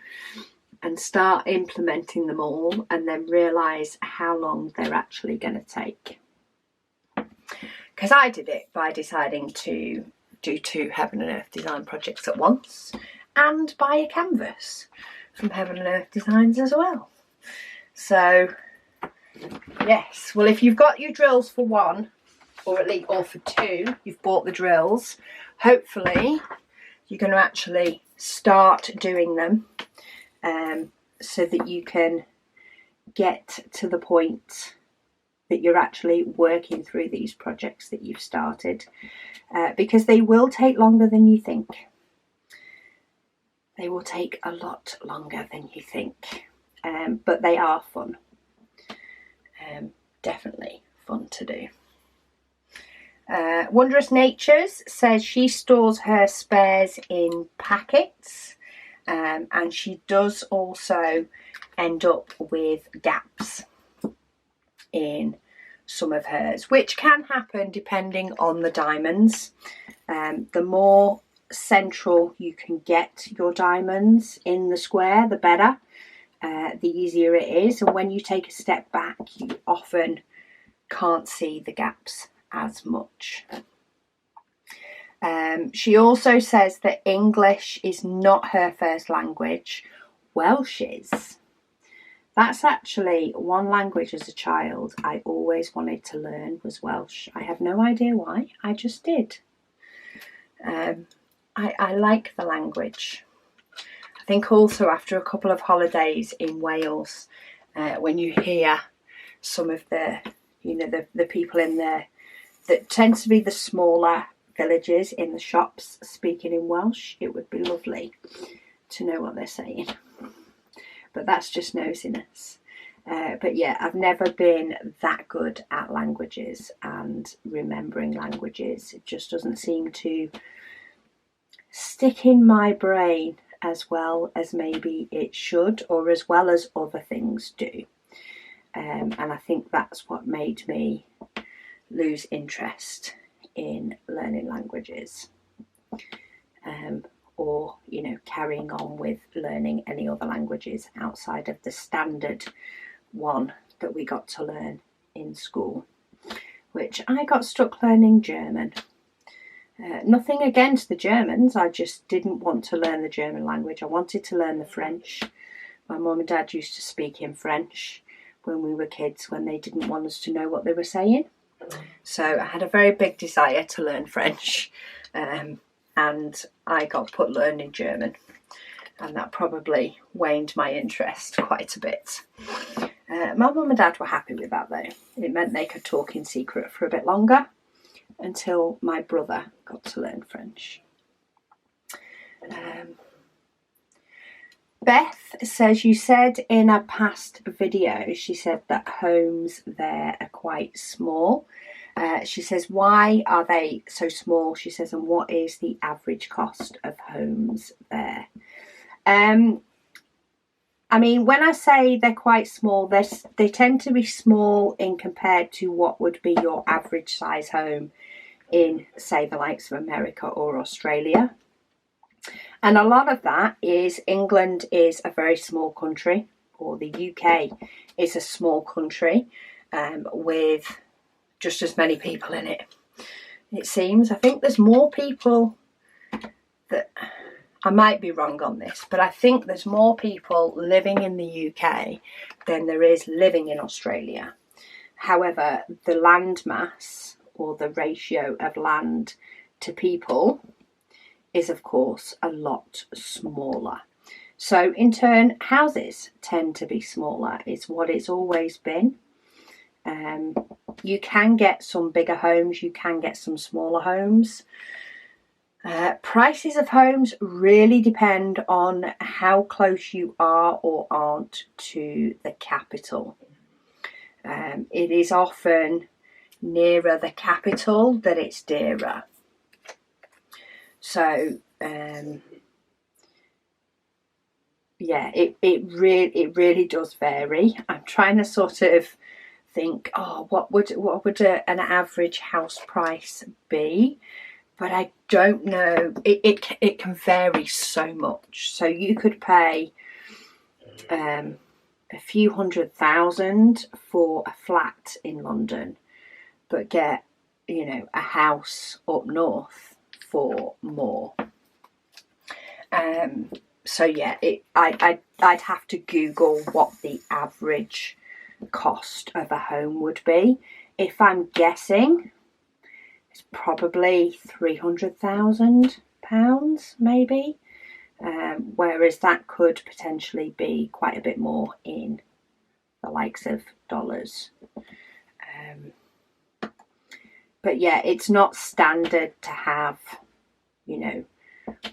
and start implementing them all and then realise how long they're actually going to take. Because I did it by deciding to do 2 Heaven and Earth design projects at once and buy a canvas from Heaven and Earth Designs as well. So yes, well, if you've got your drills for 1 or at least or for 2, you've bought the drills, hopefully you're going to actually start doing them so that you can get to the point that you're actually working through these projects that you've started, because they will take longer than you think. They will take a lot longer than you think, but they are fun. Definitely fun to do. Wondrous Natures says she stores her spares in packets, and she does also end up with gaps in some of hers, which can happen depending on the diamonds. The more central you can get your diamonds in the square, the better. The easier it is, and when you take a step back you often can't see the gaps as much. She also says that English is not her first language. Welsh is. That's actually one language as a child I always wanted to learn, was Welsh. I have no idea why, I just did. I like the language. I think also after a couple of holidays in Wales, when you hear some of the people in there that tend to be the smaller villages in the shops speaking in Welsh, it would be lovely to know what they're saying. But that's just nosiness. But yeah, I've never been that good at languages and remembering languages. It just doesn't seem to stick in my brain as well as maybe it should, or as well as other things do. And I think that's what made me lose interest in learning languages, or carrying on with learning any other languages outside of the standard one that we got to learn in school, which I got stuck learning German. Nothing against the Germans, I just didn't want to learn the German language. I wanted to learn the French. My mum and dad used to speak in French when we were kids, when they didn't want us to know what they were saying. So I had a very big desire to learn French, and I got put learning German, and that probably waned my interest quite a bit. My mum and dad were happy with that though. It meant they could talk in secret for a bit longer until my brother got to learn French. Beth says, you said in a past video, she said that homes there are quite small. She says, why are they so small? She says, and what is the average cost of homes there? I mean, when I say they're quite small, they tend to be small in compared to what would be your average size home in, say, the likes of America or Australia. And a lot of that is England is a very small country, or the UK is a small country with just as many people in it. It seems, I think there's more people that, I might be wrong on this, but I think there's more people living in the UK than there is living in Australia. However, the land mass, or the ratio of land to people, is of course a lot smaller. So in turn, houses tend to be smaller. It's what it's always been. You can get some bigger homes, you can get some smaller homes. Prices of homes really depend on how close you are or aren't to the capital. It is often nearer the capital that it's dearer. So yeah, it really does vary. I'm trying to sort of think, oh, what would an average house price be? But I don't know. It can vary so much. So you could pay a few $100,000 for a flat in London, but get, you know, a house up north for more. So yeah, I'd have to Google what the average cost of a home would be. If I'm guessing, it's probably £300,000 maybe, whereas that could potentially be quite a bit more in the likes of dollars. But yeah, it's not standard to have, you know,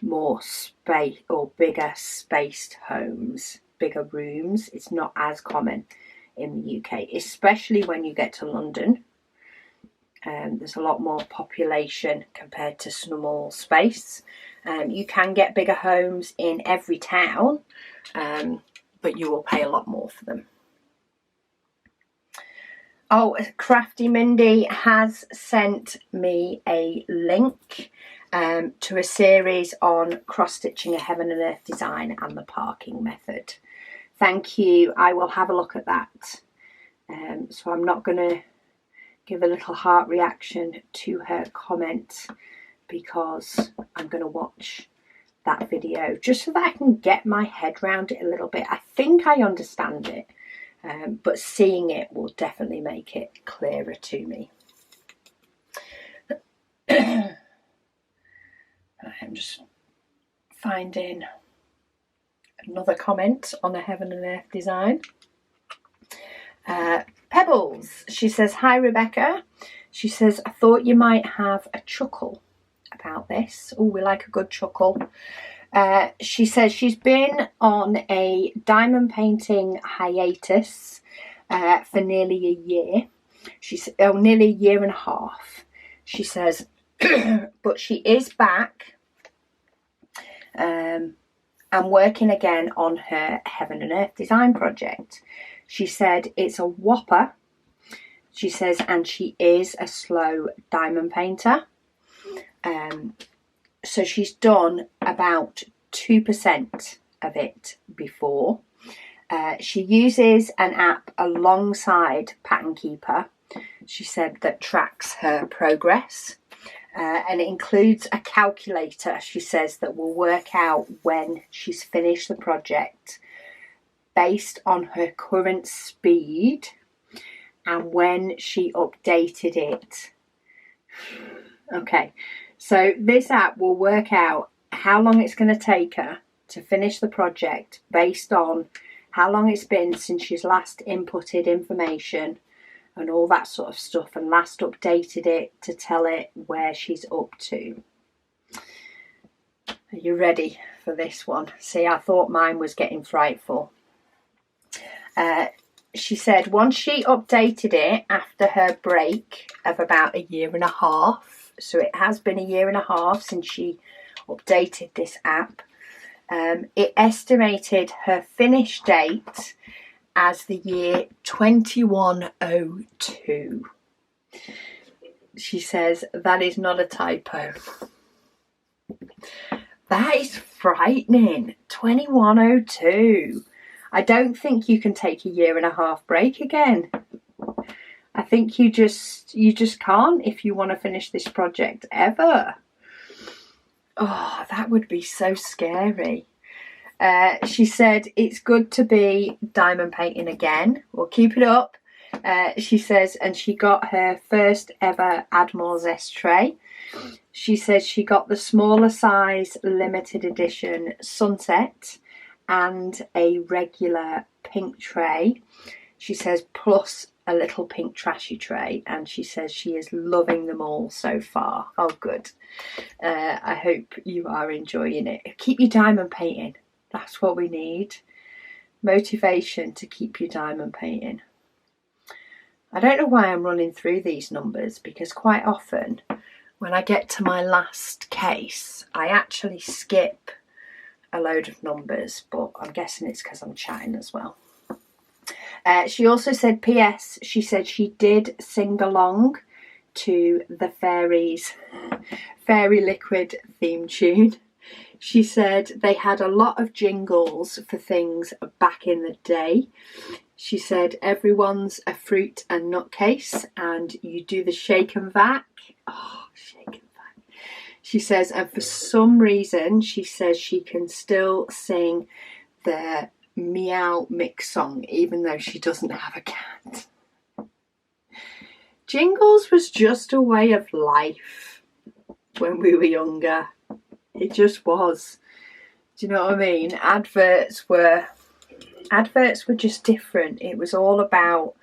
more space or bigger spaced homes, bigger rooms. It's not as common in the UK, especially when you get to London. There's a lot more population compared to small space. You can get bigger homes in every town, but you will pay a lot more for them. Oh, Crafty Mindy has sent me a link to a series on cross-stitching a heaven and earth design and the parking method. Thank you. I will have a look at that. So I'm not going to give a little heart reaction to her comment because I'm going to watch that video just so that I can get my head around it a little bit. I think I understand it, but seeing it will definitely make it clearer to me. I'm just finding another comment on a heaven and earth design. Pebbles, she says, hi Rebecca. She says, I thought you might have a chuckle about this. Oh, we like a good chuckle. She says she's been on a diamond painting hiatus for nearly a year. Nearly a year and a half. She says, but she is back and working again on her heaven and earth design project. She said it's a whopper. She says, and she is a slow diamond painter. So she's done about 2% of it before. She uses an app alongside Pattern Keeper, she said, that tracks her progress. And it includes a calculator, she says, that will work out when she's finished the project based on her current speed and when she updated it. Okay, so this app will work out how long it's going to take her to finish the project based on how long it's been since she's last inputted information and all that sort of stuff, and last updated it to tell it where she's up to. Are you ready for this one? See, I thought mine was getting frightful. She said once she updated it after her break of about a year and a half, so it has been a year and a half since she updated this app, it estimated her finish date as the year 2102. She says that is not a typo. That is frightening. 2102. I don't think you can take a year and a half break again. I think you just can't if you want to finish this project ever. Oh, that would be so scary. She said it's good to be diamond painting again. We'll keep it up. She says, and she got her first ever Admiral's S tray. She says she got the smaller size limited edition Sunset and a regular pink tray. She says plus a little pink trashy tray, and she says she is loving them all so far. Oh, good. I hope you are enjoying it. Keep your diamond painting. That's what we need. Motivation to keep your diamond painting. I don't know why I'm running through these numbers, because quite often when I get to my last case, I actually skip a load of numbers, but I'm guessing it's because I'm chatting as well. She also said, P.S. she said she did sing along to the Fairy Liquid theme tune. She said they had a lot of jingles for things back in the day. She said everyone's a fruit and nutcase, and you do the shake and vac. Oh, shake and vac. She says, and for some reason, she says she can still sing the meow mix song, even though she doesn't have a cat. Jingles was just a way of life when we were younger. It just was. Do you know what I mean? Adverts were just different. It was all about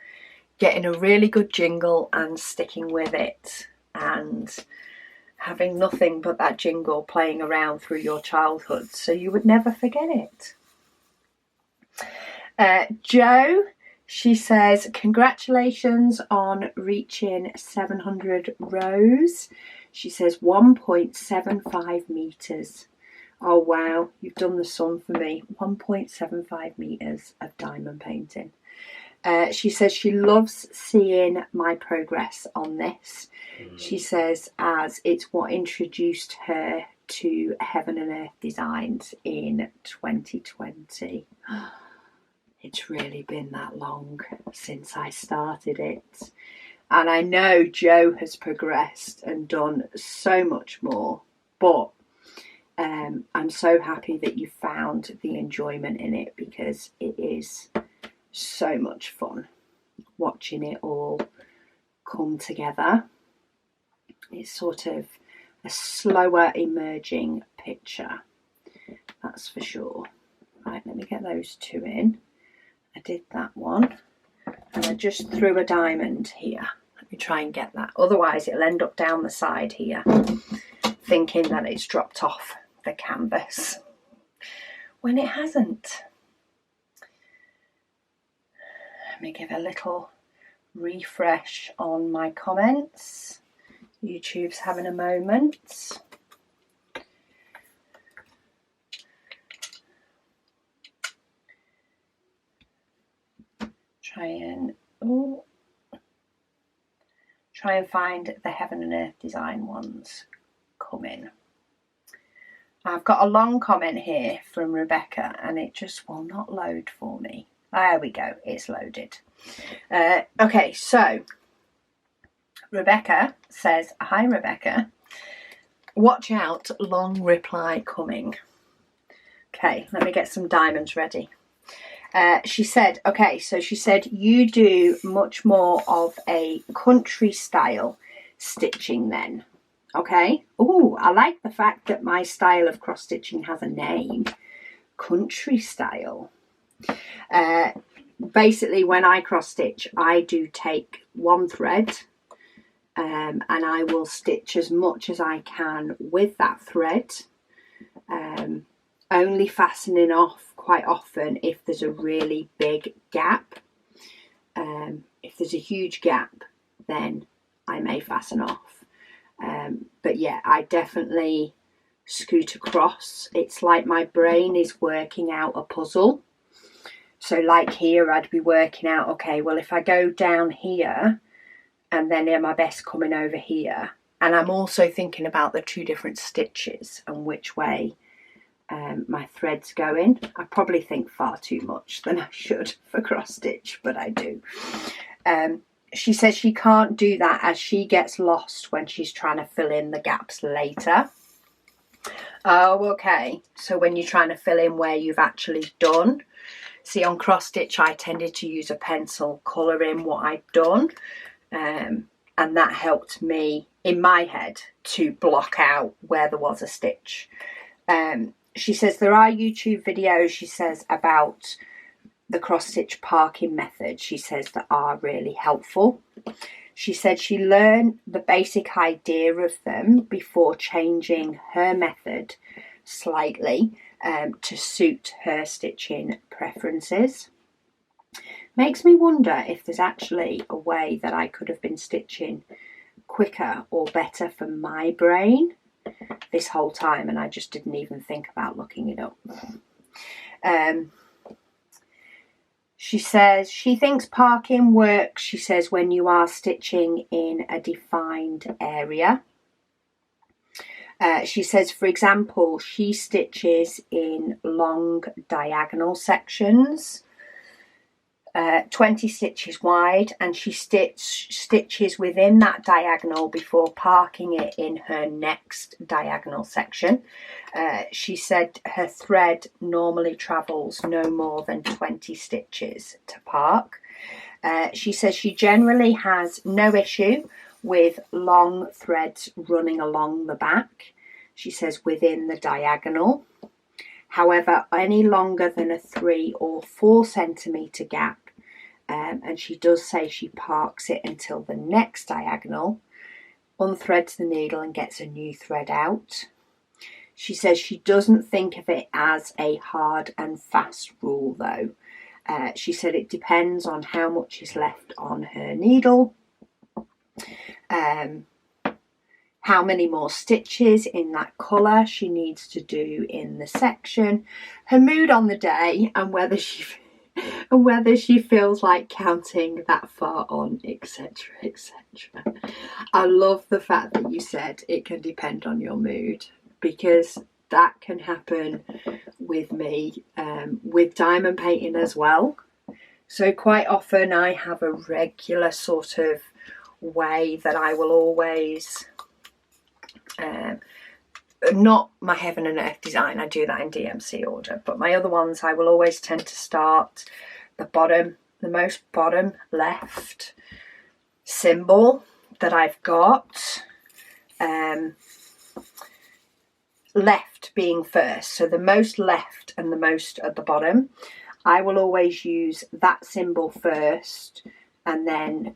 getting a really good jingle and sticking with it, and having nothing but that jingle playing around through your childhood, so you would never forget it. Jo, she says, congratulations on reaching 700 rows. She says 1.75 metres. Oh wow, you've done the sum for me. 1.75 metres of diamond painting. She says she loves seeing my progress on this. She says as it's what introduced her to Heaven and Earth Designs in 2020. It's really been that long since I started it. And I know Jo has progressed and done so much more, but I'm so happy that you found the enjoyment in it, because it is so much fun watching it all come together. It's sort of a slower emerging picture, that's for sure. Right, let me get those two in. I did that one, and I just threw a diamond here. Let me try and get that, otherwise it'll end up down the side here, thinking that it's dropped off the canvas when it hasn't. Let me give a little refresh on my comments. YouTube's having a moment. Try and find the Heaven and Earth Design ones coming. I've got a long comment here from Rebecca, and it just will not load for me. There we go, it's loaded. Okay, so Rebecca says, hi Rebecca, watch out, long reply coming. Okay, let me get some diamonds ready. She said, okay, so she said you do much more of a country style stitching then. Okay. Oh, I like the fact that my style of cross stitching has a name. Country style. Basically, when I cross stitch, I do take one thread and I will stitch as much as I can with that thread. Only fastening off quite often if there's a really big gap. If there's a huge gap, then I may fasten off. But yeah, I definitely scoot across. It's like my brain is working out a puzzle. So like here, I'd be working out, okay, well, if I go down here and then near my best coming over here, and I'm also thinking about the two different stitches and which way my thread's going. I probably think far too much than I should for cross stitch, but I do. She says she can't do that as she gets lost when she's trying to fill in the gaps later. Oh, okay. So when you're trying to fill in where you've actually done. See, on cross stitch, I tended to use a pencil, colour in what I'd done. And that helped me, in my head, to block out where there was a stitch. She says there are YouTube videos, she says, about the cross-stitch parking method. She says that are really helpful. She said she learned the basic idea of them before changing her method slightly to suit her stitching preferences. Makes me wonder if there's actually a way that I could have been stitching quicker or better for my brain. this whole time, and I just didn't even think about looking it up. She says she thinks parking works, she says, when you are stitching in a defined area. She says, for example, she stitches in long diagonal sections, 20 stitches wide, and she stitches within that diagonal before parking it in her next diagonal section. She said her thread normally travels no more than 20 stitches to park. She says she generally has no issue with long threads running along the back. She says within the diagonal. However, any longer than a 3 or 4 centimetre gap, and she does say she parks it until the next diagonal, unthreads the needle and gets a new thread out. She says she doesn't think of it as a hard and fast rule though. She said it depends on how much is left on her needle, how many more stitches in that colour she needs to do in the section, her mood on the day, and whether she feels like counting that far on, etc, etc. I love the fact that you said it can depend on your mood, because that can happen with me with diamond painting as well. So quite often I have a regular sort of way that I will always, not my Heaven and Earth design, I do that in DMC order, but my other ones I will always tend to start the most bottom left symbol that I've got, left being first, so the most left and the most at the bottom. I will always use that symbol first and then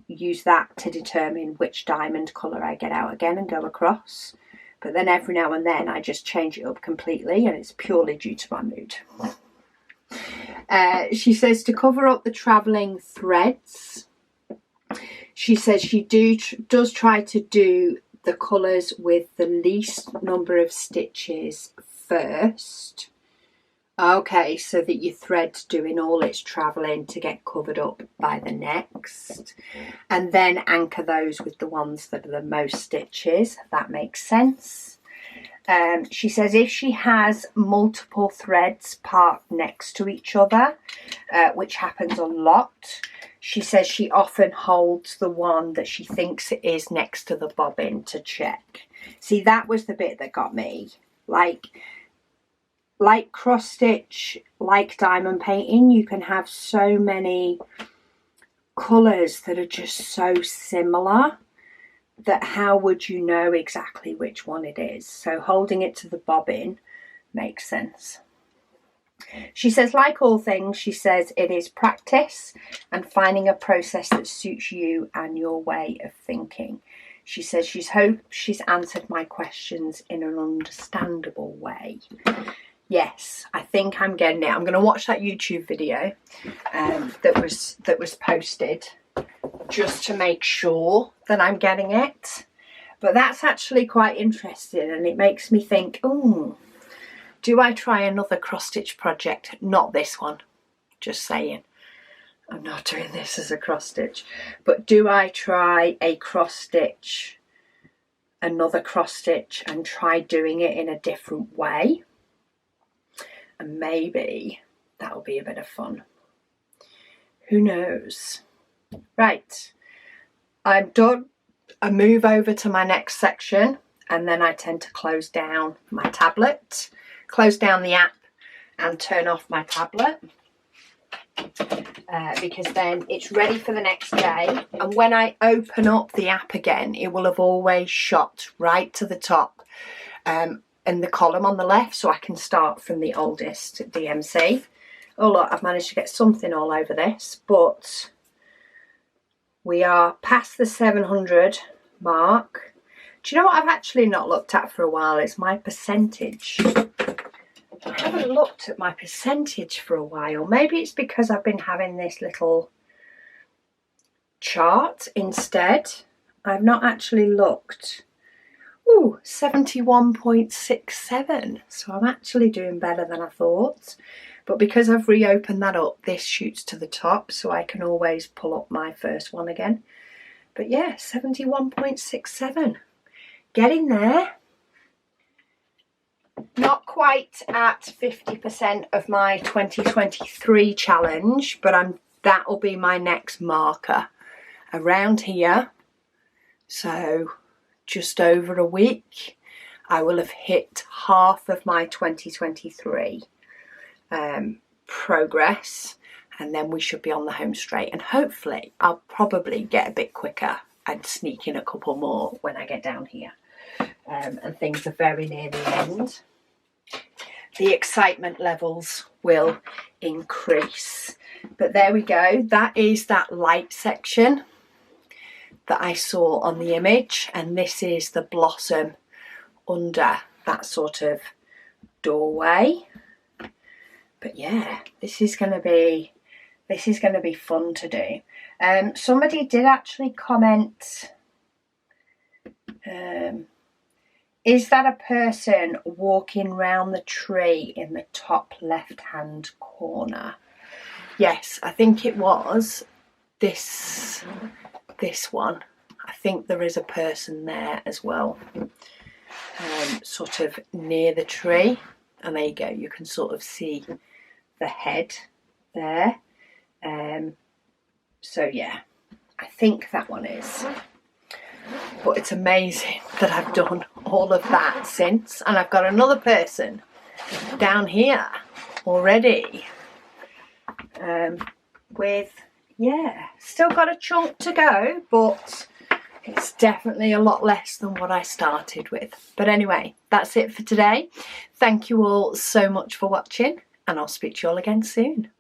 use that to determine which diamond colour I get out again and go across. But then every now and then I just change it up completely, and it's purely due to my mood. She says to cover up the travelling threads, she says she does try to do the colours with the least number of stitches first. Okay, so that your thread's doing all its travelling to get covered up by the next, and then anchor those with the ones that are the most stitches. That makes sense. She says if she has multiple threads parked next to each other, which happens a lot, she says she often holds the one that she thinks it is next to the bobbin to check. See, that was the bit that got me. Like cross stitch, like diamond painting, you can have so many colours that are just so similar that how would you know exactly which one it is? So holding it to the bobbin makes sense. She says, like all things, she says it is practice and finding a process that suits you and your way of thinking. She says she's answered my questions in an understandable way. Yes, I think I'm getting it. I'm going to watch that YouTube video that was posted just to make sure that I'm getting it. But that's actually quite interesting, and it makes me think, oh, do I try another cross stitch project? Not this one, just saying. I'm not doing this as a cross stitch. But do I try a cross stitch, another cross stitch, and try doing it in a different way? And maybe that'll be a bit of fun. Who knows? Right, I'm done. I move over to my next section, and then I tend to close down my tablet, close down the app and turn off my tablet, because then it's ready for the next day. And when I open up the app again, it will have always shot right to the top in the column on the left, so I can start from the oldest DMC. Oh look, I've managed to get something all over this, but we are past the 700 mark. Do you know what I've actually not looked at for a while? It's my percentage. I haven't looked at my percentage for a while. Maybe it's because I've been having this little chart instead. I've not actually looked. Ooh, 71.67. So I'm actually doing better than I thought. But because I've reopened that up, this shoots to the top, so I can always pull up my first one again. But yeah, 71.67. Getting there. Not quite at 50% of my 2023 challenge, but that will be my next marker around here. So just over a week, I will have hit half of my 2023 progress, and then we should be on the home straight, and hopefully I'll probably get a bit quicker and sneak in a couple more when I get down here, and things are very near the end. The excitement levels will increase. But there we go, that is that light section that I saw on the image, and this is the blossom under that sort of doorway. But yeah, this is going to be fun to do. Somebody did actually comment, is that a person walking round the tree in the top left hand corner? Yes, I think it was this one. I think there is a person there as well, sort of near the tree, and there you go, you can sort of see the head there. So yeah, I think that one is. But it's amazing that I've done all of that since, and I've got another person down here already, with, yeah, still got a chunk to go, but it's definitely a lot less than what I started with. But anyway, that's it for today. Thank you all so much for watching, and I'll speak to you all again soon.